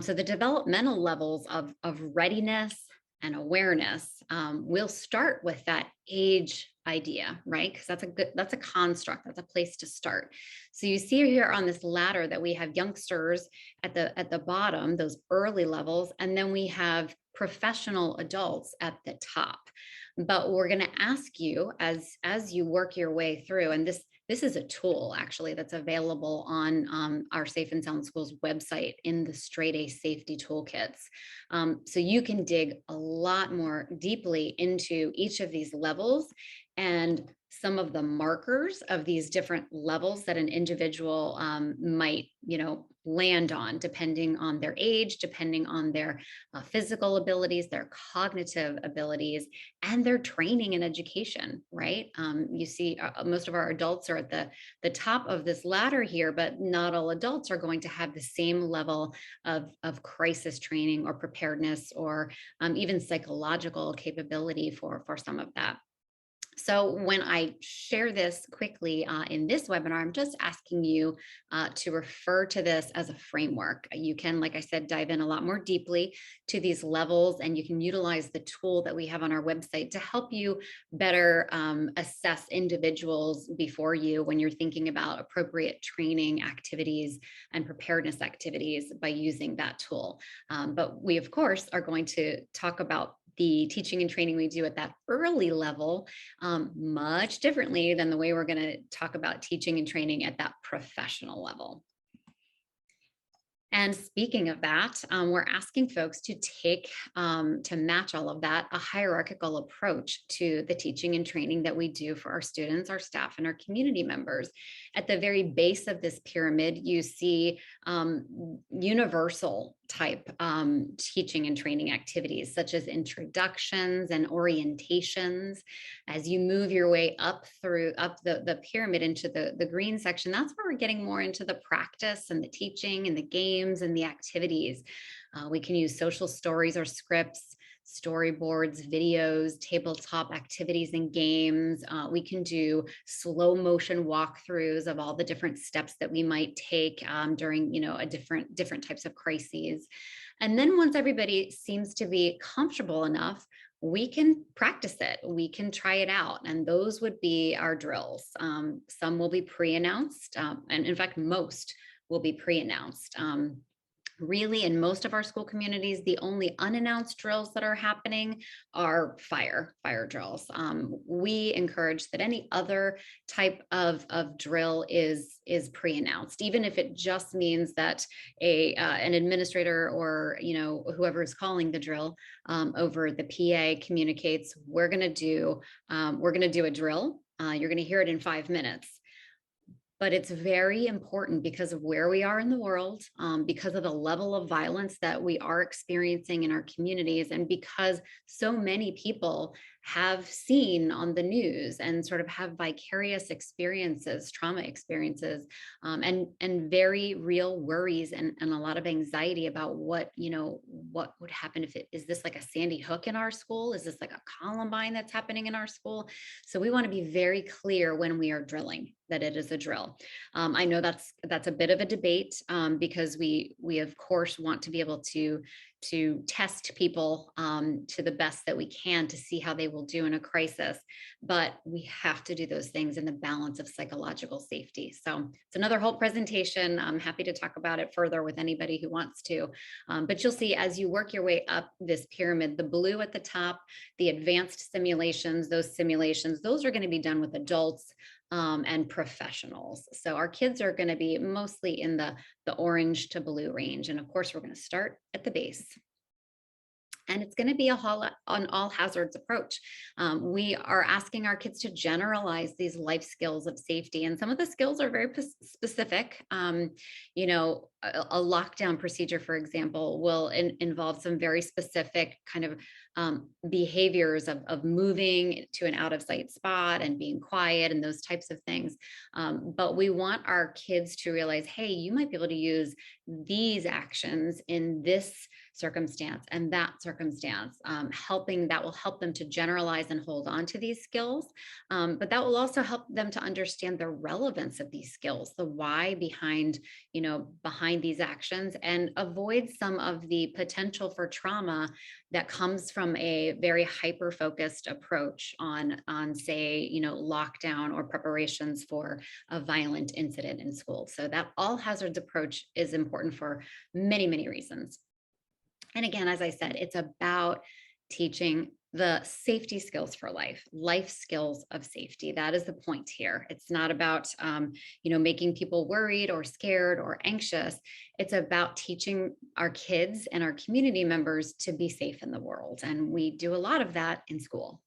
So the developmental levels of readiness and awareness will start with that age idea, right? Because that's a construct, that's a place to start. So you see here on this ladder that we have youngsters at the bottom, those early levels, and then we have professional adults at the top. But we're going to ask you as you work your way through, and this is a tool actually that's available on our Safe and Sound Schools website in the Straight A Safety Toolkits. So you can dig a lot more deeply into each of these levels and some of the markers of these different levels that an individual might, land on, depending on their age, depending on their physical abilities, their cognitive abilities, and their training and education, right? You see most of our adults are at the top of this ladder here, but not all adults are going to have the same level of crisis training or preparedness or even psychological capability for some of that. So when I share this quickly in this webinar, I'm just asking you to refer to this as a framework. You can, like I said, dive in a lot more deeply to these levels, and you can utilize the tool that we have on our website to help you better assess individuals before you when you're thinking about appropriate training activities and preparedness activities by using that tool. But we, of course, are going to talk about the teaching and training we do at that early level much differently than the way we're going to talk about teaching and training at that professional level. And speaking of that, we're asking folks to take, to match all of that, a hierarchical approach to the teaching and training that we do for our students, our staff, and our community members. At the very base of this pyramid, you see universal type teaching and training activities, such as introductions and orientations. As you move your way up the pyramid into the green section, that's where we're getting more into the practice and the teaching and the games and the activities. We can use social stories or scripts, storyboards, videos, tabletop activities and games. We can do slow motion walkthroughs of all the different steps that we might take during, a different types of crises. And then once everybody seems to be comfortable enough, we can practice it. We can try it out. And those would be our drills. Some will be pre-announced. And in fact, most will be pre-announced. Really, in most of our school communities, the only unannounced drills that are happening are fire drills. We encourage that any other type of drill is pre-announced, even if it just means that an administrator or whoever is calling the drill over the PA communicates, we're going to do a drill. You're going to hear it in 5 minutes. But it's very important because of where we are in the world, because of the level of violence that we are experiencing in our communities, and because so many people have seen on the news and sort of have vicarious experiences, trauma experiences, and very real worries and a lot of anxiety about what would happen if it is this like a Sandy Hook in our school? Is this like a Columbine that's happening in our school? So we want to be very clear when we are drilling that it is a drill. I know that's a bit of a debate, because we of course want to be able to test people, to the best that we can to see how they will do in a crisis, but we have to do those things in the balance of psychological safety. So it's another whole presentation. I'm happy to talk about it further with anybody who wants to, but you'll see as you work your way up this pyramid, the blue at the top, the advanced simulations, those are going to be done with adults, and professionals. So our kids are going to be mostly in the orange to blue range. And of course, we're going to start at the base. And it's going to be an all hazards approach. We are asking our kids to generalize these life skills of safety. And some of the skills are very specific. A lockdown procedure, for example, will involve some very specific kind of behaviors of moving to an out of sight spot and being quiet and those types of things. But we want our kids to realize, hey, you might be able to use these actions in this circumstance and that circumstance, that will help them to generalize and hold on to these skills. But that will also help them to understand the relevance of these skills, the why behind these actions, and avoid some of the potential for trauma that comes from a very hyper focused approach on say, lockdown or preparations for a violent incident in school. So that all hazards approach is important for many, many reasons. And again, as I said, it's about teaching the safety skills for life skills of safety. That is the point here. It's not about, making people worried or scared or anxious. It's about teaching our kids and our community members to be safe in the world. And we do a lot of that in school.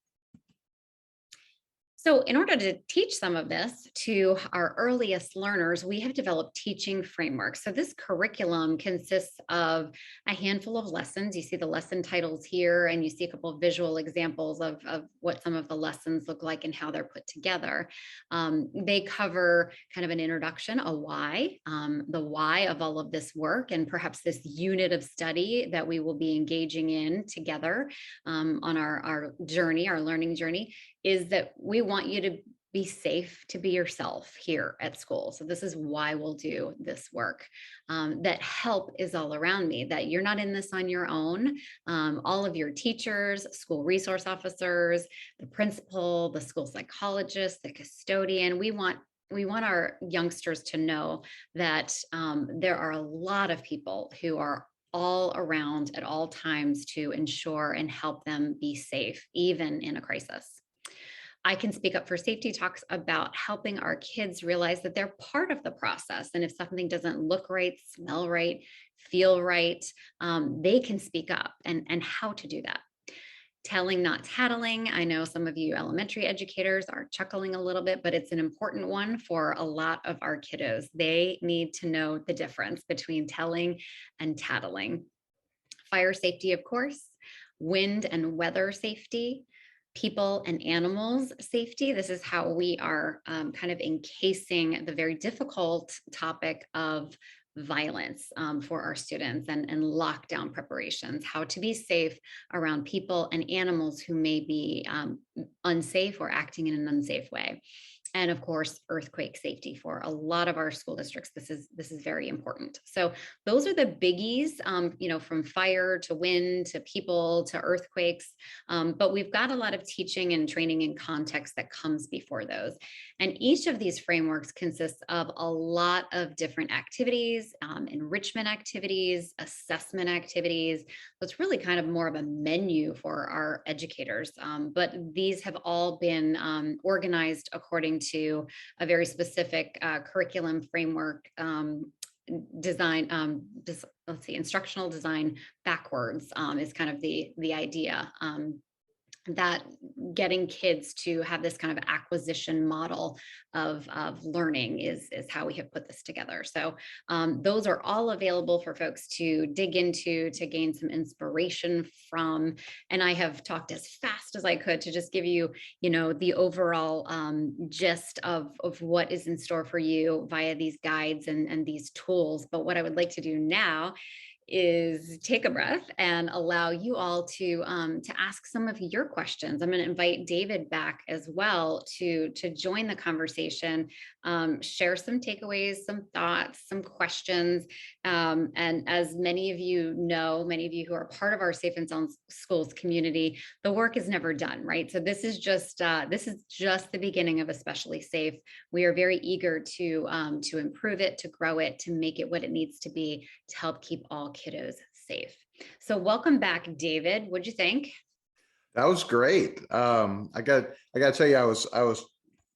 So in order to teach some of this to our earliest learners, we have developed teaching frameworks. So this curriculum consists of a handful of lessons. You see the lesson titles here, and you see a couple of visual examples of what some of the lessons look like and how they're put together. They cover kind of an introduction, a why, the why of all of this work, and perhaps this unit of study that we will be engaging in together on our journey, our learning journey, is that we want you to be safe to be yourself here at school. So this is why we'll do this work. That help is all around me, that you're not in this on your own. All of your teachers, school resource officers, the principal, the school psychologist, the custodian, we want our youngsters to know that there are a lot of people who are all around at all times to ensure and help them be safe, even in a crisis. I can speak up for Safety Talks about helping our kids realize that they're part of the process. And if something doesn't look right, smell right, feel right, they can speak up and how to do that. Telling, not tattling. I know some of you elementary educators are chuckling a little bit, but it's an important one for a lot of our kiddos. They need to know the difference between telling and tattling. Fire safety, of course, wind and weather safety, people and animals safety. This is how we are kind of encasing the very difficult topic of violence for our students and lockdown preparations, how to be safe around people and animals who may be unsafe or acting in an unsafe way. And of course, earthquake safety for a lot of our school districts. This is very important. So those are the biggies, from fire to wind to people to earthquakes. But we've got a lot of teaching and training and context that comes before those. And each of these frameworks consists of a lot of different activities, enrichment activities, assessment activities. So it's really kind of more of a menu for our educators. But these have all been organized according to a very specific curriculum framework design. Let's see, instructional design backwards is kind of the idea. that getting kids to have this kind of acquisition model of learning is how we have put this together. So those are all available for folks to dig into, to gain some inspiration from. And I have talked as fast as I could to just give you, the overall gist of what is in store for you via these guides and these tools. But what I would like to do now is take a breath and allow you all to ask some of your questions. I'm going to invite David back as well to join the conversation, share some takeaways, some thoughts, some questions. And as many of you know, many of you who are part of our Safe and Sound Schools community, the work is never done, right? So this is just the beginning of Especially Safe. We are very eager to improve it, to grow it, to make it what it needs to be to help keep all kiddos safe. So welcome back, David. What'd you think? That was great. I got to tell you, I was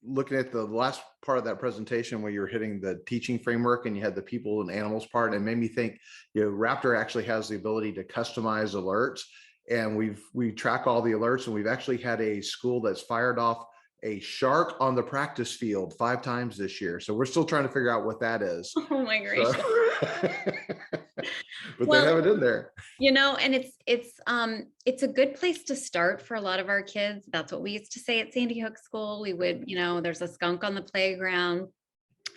looking at the last part of that presentation where you were hitting the teaching framework and you had the people and animals part, and it made me think, Raptor actually has the ability to customize alerts, and we track all the alerts, and we've actually had a school that's fired off a shark on the practice field 5 times this year. So we're still trying to figure out what that is. Oh my So, gracious. but they Well, have it in there. and it's a good place to start for a lot of our kids. That's what we used to say at Sandy Hook School. We would, there's a skunk on the playground,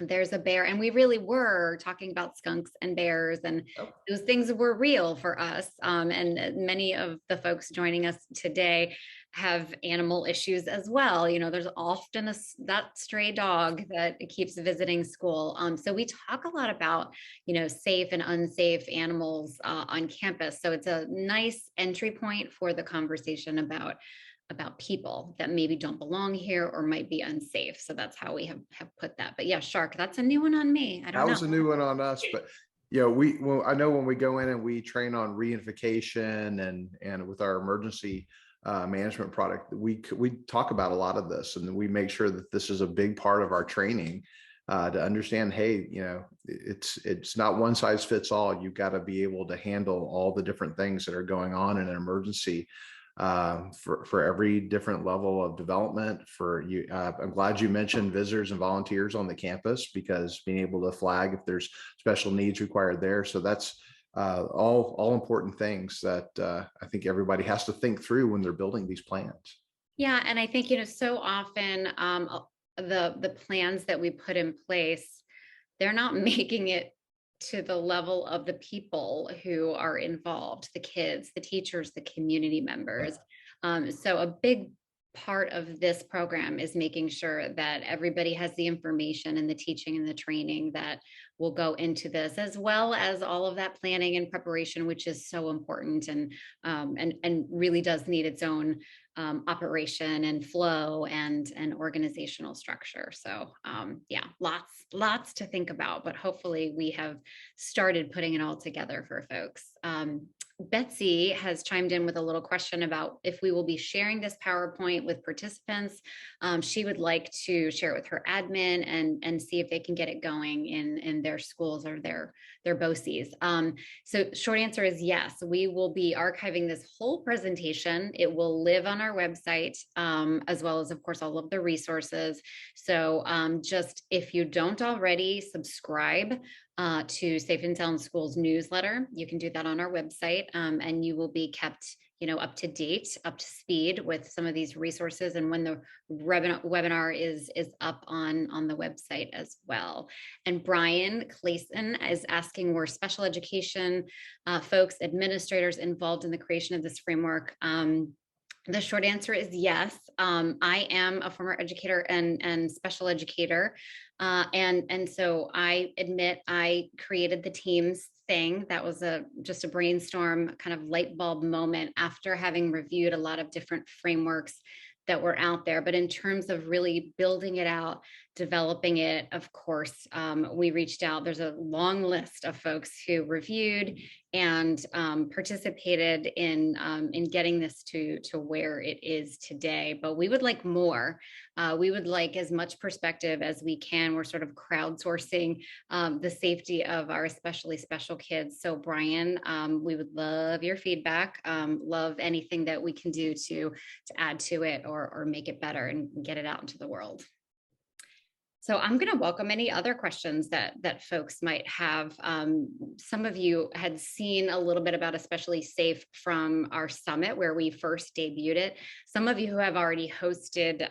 there's a bear, and we really were talking about skunks and bears, and those things were real for us. And many of the folks joining us today have animal issues as well. There's often that stray dog that keeps visiting school. So we talk a lot about, safe and unsafe animals on campus. So it's a nice entry point for the conversation about people that maybe don't belong here or might be unsafe. So that's how we have put that. But yeah, shark, that's a new one on me. I don't That know. was a new one on us, but I know when we go in and we train on reunification and with our emergency management product, we talk about a lot of this, and we make sure that this is a big part of our training to understand. Hey, it's not one size fits all. You've got to be able to handle all the different things that are going on in an emergency. For every different level of development for you. I'm glad you mentioned visitors and volunteers on the campus, because being able to flag if there's special needs required there. So that's all important things that I think everybody has to think through when they're building these plans. Yeah. And I think, so often the plans that we put in place, they're not making it to the level of the people who are involved, the kids, the teachers, the community members. So a big part of this program is making sure that everybody has the information and the teaching and the training that will go into this, as well as all of that planning and preparation, which is so important and really does need its own operation and flow and organizational structure. So yeah, lots to think about, but hopefully we have started putting it all together for folks. Betsy has chimed in with a little question about if we will be sharing this PowerPoint with participants. She would like to share it with her admin and see if they can get it going in their schools or their BOCES. So short answer is yes, we will be archiving this whole presentation. It will live on our website, as well as, of course, all of the resources. So just if you don't already subscribe to Safe and Sound Schools newsletter, you can do that on our website, and you will be kept up to date, up to speed with some of these resources, and when the webinar is up on the website as well. And Brian Clayson is asking, were special education folks, administrators involved in the creation of this framework? The short answer is yes. I am a former educator and special educator. And so I admit I created the Teams thing. That was just a brainstorm kind of light bulb moment after having reviewed a lot of different frameworks that were out there. But in terms of really building it out, developing it, of course, we reached out. There's a long list of folks who reviewed and participated in getting this to where it is today. But we would like more. We would like as much perspective as we can. We're sort of crowdsourcing the safety of our especially special kids. So Brian, we would love your feedback, love anything that we can do to add to it or make it better and get it out into the world. So I'm going to welcome any other questions that folks might have. Some of you had seen a little bit about Especially Safe from our summit where we first debuted it. Some of you who have already hosted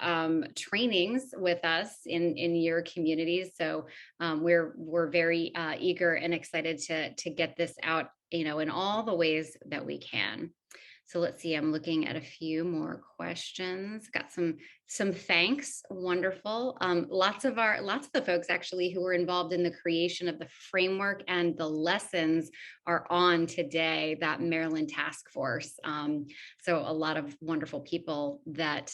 trainings with us in your communities. So we're very eager and excited to get this out, in all the ways that we can. So let's see, I'm looking at a few more questions. Got some thanks, wonderful. Lots of the folks actually who were involved in the creation of the framework and the lessons are on today, that Maryland task force. So a lot of wonderful people that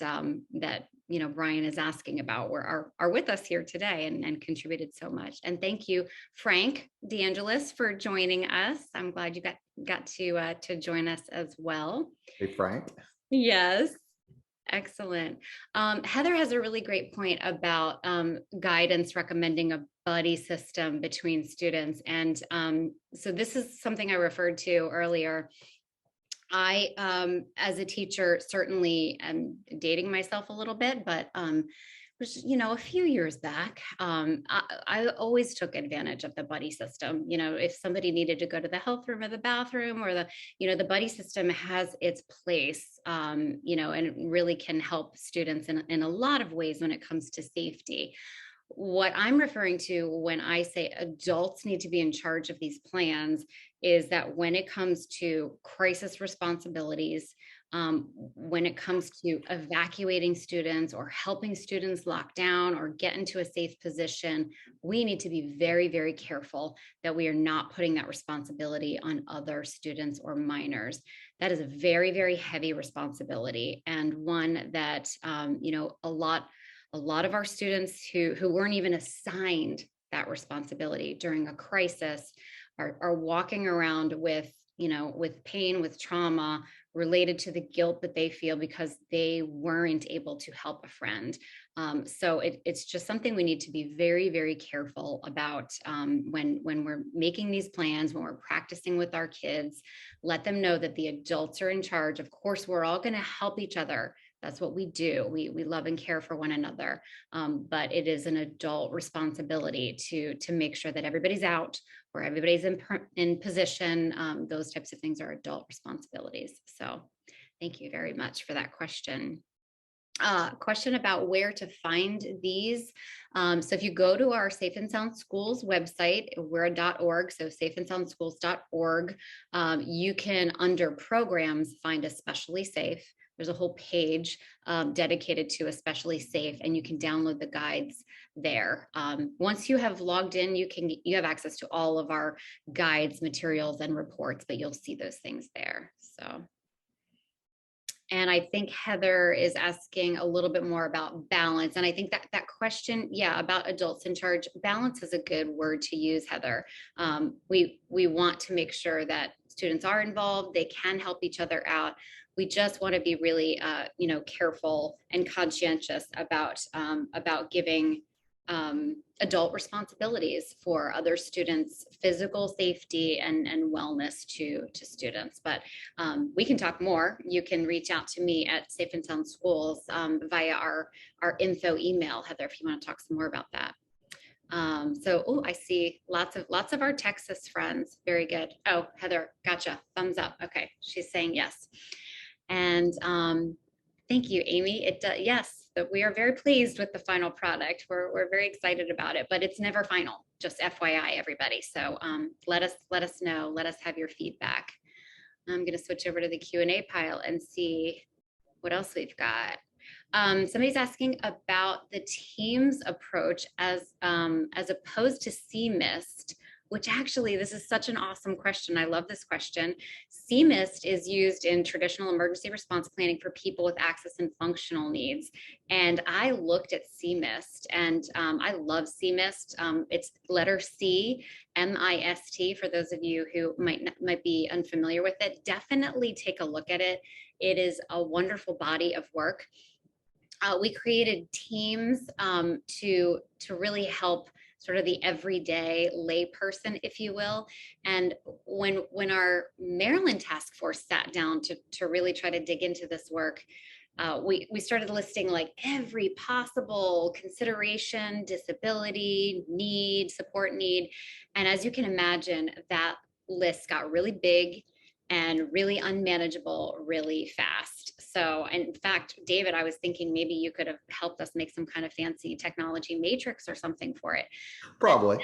Brian is asking about are with us here today and contributed so much. And thank you, Frank DeAngelis, for joining us. I'm glad you got to join us as well. Hey, Frank. Yes. Excellent. Heather has a really great point about guidance recommending a buddy system between students. And so this is something I referred to earlier. I, as a teacher, certainly am dating myself a little bit, but was, a few years back, I always took advantage of the buddy system. If somebody needed to go to the health room or the bathroom or the buddy system has its place, and it really can help students in a lot of ways when it comes to safety. What I'm referring to when I say adults need to be in charge of these plans is that when it comes to crisis responsibilities, when it comes to evacuating students or helping students lock down or get into a safe position, we need to be very, very careful that we are not putting that responsibility on other students or minors. That is a very, very heavy responsibility, and one that, a lot of our students who weren't even assigned that responsibility during a crisis are walking around with pain, with trauma related to the guilt that they feel because they weren't able to help a friend. So it's just something we need to be very, very careful about when we're making these plans, when we're practicing with our kids. Let them know that the adults are in charge. Of course, we're all going to help each other. That's what we do. We love and care for one another. But it is an adult responsibility to make sure that everybody's out or everybody's in position. Those types of things are adult responsibilities. So thank you very much for that question. Question about where to find these. So if you go to our Safe and Sound Schools website, we're a .org, so safeandsoundschools.org, you can, under programs, find Especially Safe. There's a whole page dedicated to Especially Safe, and you can download the guides there. Once you have logged in, you have access to all of our guides, materials, and reports, but you'll see those things there. So. And I think Heather is asking a little bit more about balance. And I think that question, about adults in charge, balance is a good word to use, Heather. We want to make sure that students are involved, they can help each other out. We just want to be really, careful and conscientious about giving adult responsibilities for other students' physical safety and wellness to students. But we can talk more. You can reach out to me at Safe and Sound Schools via our info email, Heather, if you want to talk some more about that. I see lots of our Texas friends. Very good. Oh, Heather, gotcha. Thumbs up. Okay, she's saying yes. And thank you, Amy. Yes, but we are very pleased with the final product. We're very excited about it, but it's never final. Just FYI, everybody. So let us know. Let us have your feedback. I'm going to switch over to the Q&A pile and see what else we've got. Somebody's asking about the team's approach as opposed to CMIST. which actually, this is such an awesome question. I love this question. CMIST is used in traditional emergency response planning for people with access and functional needs. And I looked at CMIST, and I love CMIST. It's letter C, MIST, for those of you who might be unfamiliar with it. Definitely take a look at it. It is a wonderful body of work. We created teams to really help sort of the everyday layperson, if you will. And when our Maryland task force sat down to really try to dig into this work, we started listing like every possible consideration, disability, need, support need. And as you can imagine, that list got really big and really unmanageable really fast. So, in fact, David, I was thinking maybe you could have helped us make some kind of fancy technology matrix or something for it. But Probably.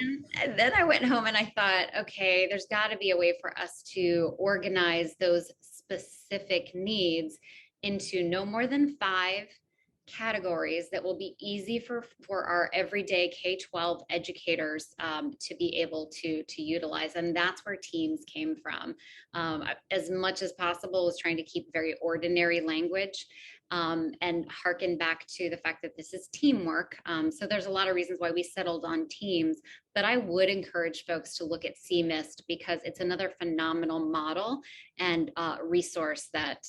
then I went home and I thought, okay, there's got to be a way for us to organize those specific needs into no more than 5 categories that will be easy for our everyday K-12 educators to be able to utilize. And that's where teams came from. As much as possible was trying to keep very ordinary language and harken back to the fact that this is teamwork. So there's a lot of reasons why we settled on teams, but I would encourage folks to look at CMIST because it's another phenomenal model and resource that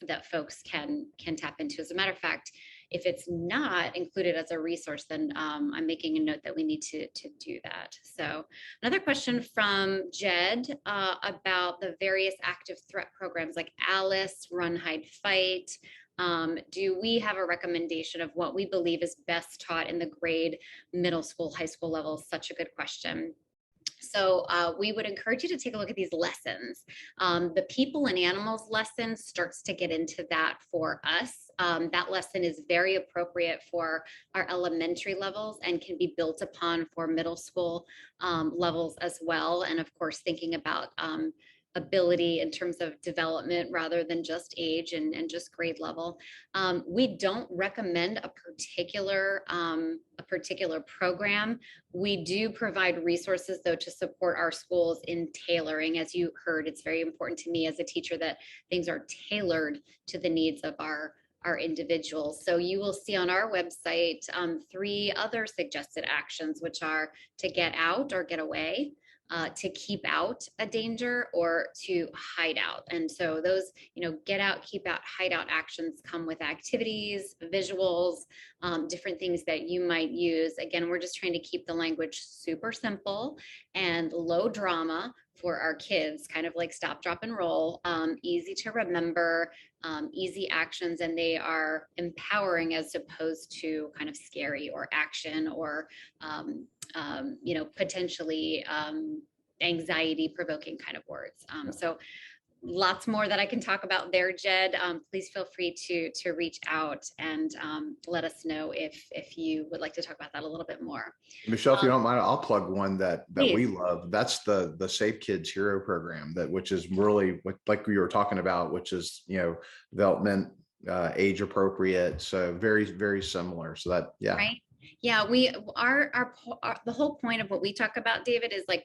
that folks can tap into. As a matter of fact, if it's not included as a resource, then I'm making a note that we need to do that. So another question from Jed about the various active threat programs like ALICE, Run, Hide, Fight. Do we have a recommendation of what we believe is best taught in the grade, middle school, high school level? Such a good question. So we would encourage you to take a look at these lessons. The people and animals lesson starts to get into that for us. That lesson is very appropriate for our elementary levels and can be built upon for middle school levels as well. And of course, thinking about ability in terms of development rather than just age and just grade level. We don't recommend a particular program. We do provide resources though to support our schools in tailoring. As you heard, it's very important to me as a teacher that things are tailored to the needs of our individuals. So you will see on our website 3 other suggested actions, which are to get out or get away, to keep out a danger, or to hide out. And so those, get out, keep out, hide out actions come with activities, visuals, different things that you might use. Again, we're just trying to keep the language super simple and low drama for our kids, kind of like stop, drop, and roll, easy to remember, easy actions, and they are empowering as opposed to kind of scary or action or potentially anxiety provoking kind of words. So lots more that I can talk about there, Jed. Please feel free to reach out and let us know if you would like to talk about that a little bit more. Michelle, if you don't mind, I'll plug one that we Please. love. That's the Safe Kids Hero program, which is really like we were talking about, which is development, age appropriate, so very, very similar. So that, yeah. Right. Yeah, we our the whole point of what we talk about, David, is like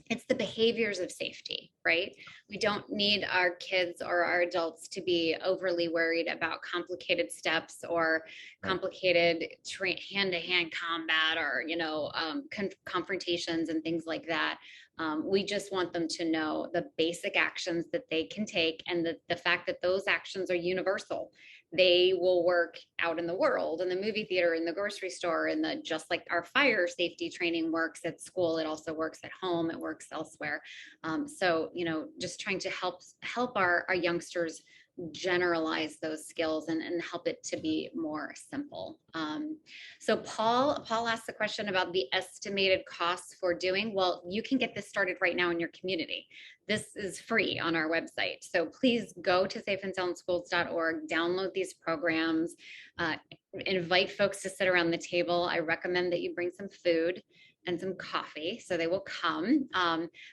it's the behaviors of safety, right? We don't need our kids or our adults to be overly worried about complicated steps or complicated hand-to-hand combat or confrontations and things like that. We just want them to know the basic actions that they can take, and the fact that those actions are universal. They will work out in the world, in the movie theater, in the grocery store, just like our fire safety training works at school, it also works at home, it works elsewhere. So, just trying to help our youngsters generalize those skills and help it to be more simple. So Paul asked the question about the estimated costs for doing. Well, you can get this started right now in your community. This is free on our website. So please go to safeandsoundschools.org, download these programs. invite folks to sit around the table. I recommend that you bring some food and some coffee so they will come.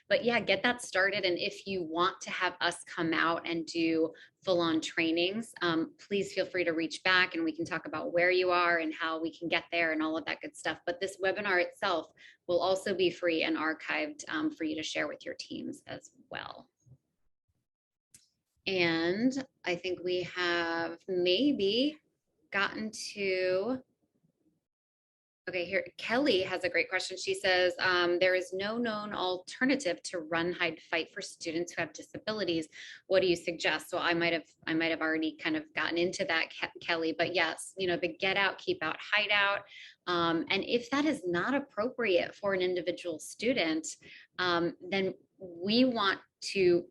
But yeah, get that started. And if you want to have us come out and do full-on trainings, please feel free to reach back and we can talk about where you are and how we can get there and all of that good stuff. But this webinar itself will also be free and archived for you to share with your teams as well. And I think we have maybe gotten to, okay, here, Kelly has a great question. She says, there is no known alternative to run, hide, fight for students who have disabilities. What do you suggest? So I might have already kind of gotten into that, Kelly, but yes, you know, the get out, keep out, hide out. And if that is not appropriate for an individual student, then we want to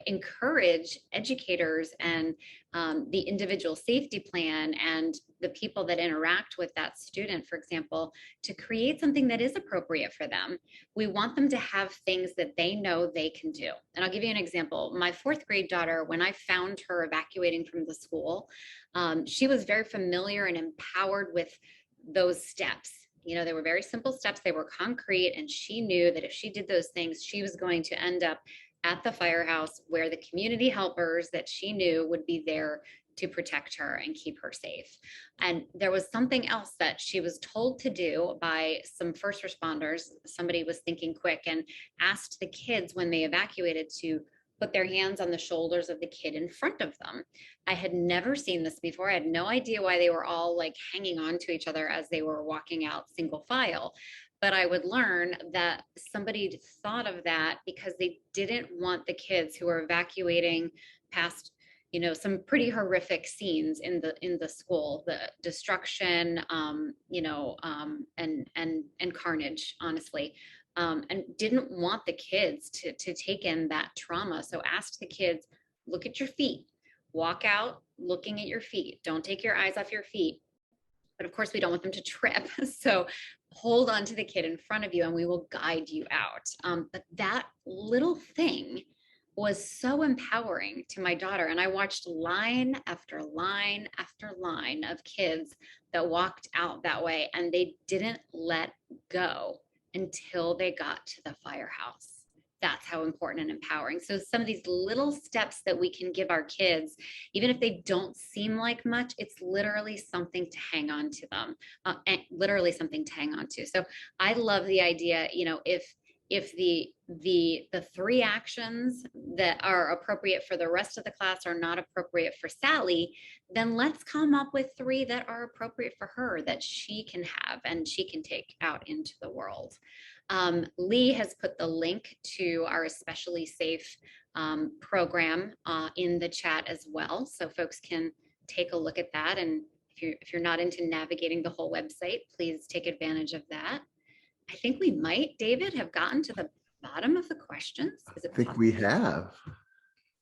encourage educators and the individual safety plan and the people that interact with that student, for example, to create something that is appropriate for them. We want them to have things that they know they can do. And I'll give you an example. My 4th grade daughter, when I found her evacuating from the school, she was very familiar and empowered with those steps. You know, they were very simple steps. They were concrete. And she knew that if she did those things, she was going to end up at the firehouse where the community helpers that she knew would be there to protect her and keep her safe. And there was something else that she was told to do by some first responders. Somebody was thinking quick and asked the kids when they evacuated to put their hands on the shoulders of the kid in front of them. I had never seen this before. I had no idea why they were all like hanging on to each other as they were walking out single file. But I would learn that somebody thought of that because they didn't want the kids who were evacuating past, you know, some pretty horrific scenes in the school, the destruction, you know, and carnage, honestly, and didn't want the kids to take in that trauma. So asked the kids, look at your feet, walk out looking at your feet, don't take your eyes off your feet. But of course, we don't want them to trip. So hold on to the kid in front of you and we will guide you out. But that little thing was so empowering to my daughter. And I watched line after line after line of kids that walked out that way and they didn't let go until they got to the firehouse. That's how important and empowering. So some of these little steps that we can give our kids, even if they don't seem like much, it's literally something to hang on to them, and literally something to hang on to. So I love the idea, you know, if the 3 actions that are appropriate for the rest of the class are not appropriate for Sally, then let's come up with 3 that are appropriate for her that she can have and she can take out into the world. Lee has put the link to our Especially Safe program in the chat as well. So folks can take a look at that. And if you're not into navigating the whole website, please take advantage of that. I think we might, David, have gotten to the bottom of the questions. Is it I think we have.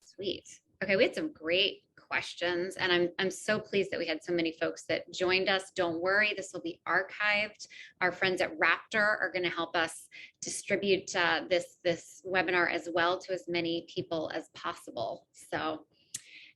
Sweet. Okay, we had some great questions and I'm so pleased that we had so many folks that joined us. Don't worry, this will be archived. Our friends at Raptor are going to help us distribute this webinar as well to as many people as possible. So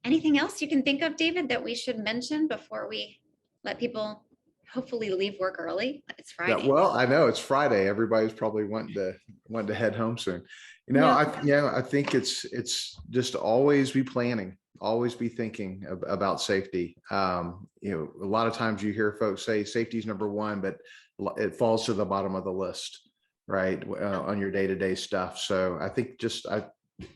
anything else you can think of, David, that we should mention before we let people hopefully leave work early? It's Friday. Yeah, well, I know it's Friday. Everybody's probably wanting to head home soon. You know, I think it's just always be planning, always be thinking about safety. You know, a lot of times you hear folks say safety is number 1, but it falls to the bottom of the list, right, on your day-to-day stuff. So I think just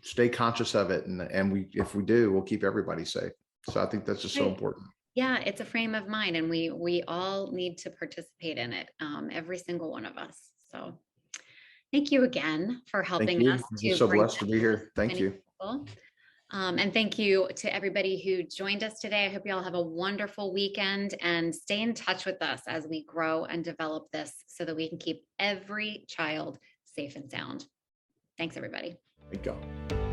stay conscious of it, and if we do, we'll keep everybody safe. So I think that's just so important. Yeah, it's a frame of mind and we all need to participate in it, every single one of us. So thank you again for helping us. I'm so blessed to be here. Thank you. And thank you to everybody who joined us today. I hope you all have a wonderful weekend and stay in touch with us as we grow and develop this so that we can keep every child safe and sound. Thanks, everybody. Thank you.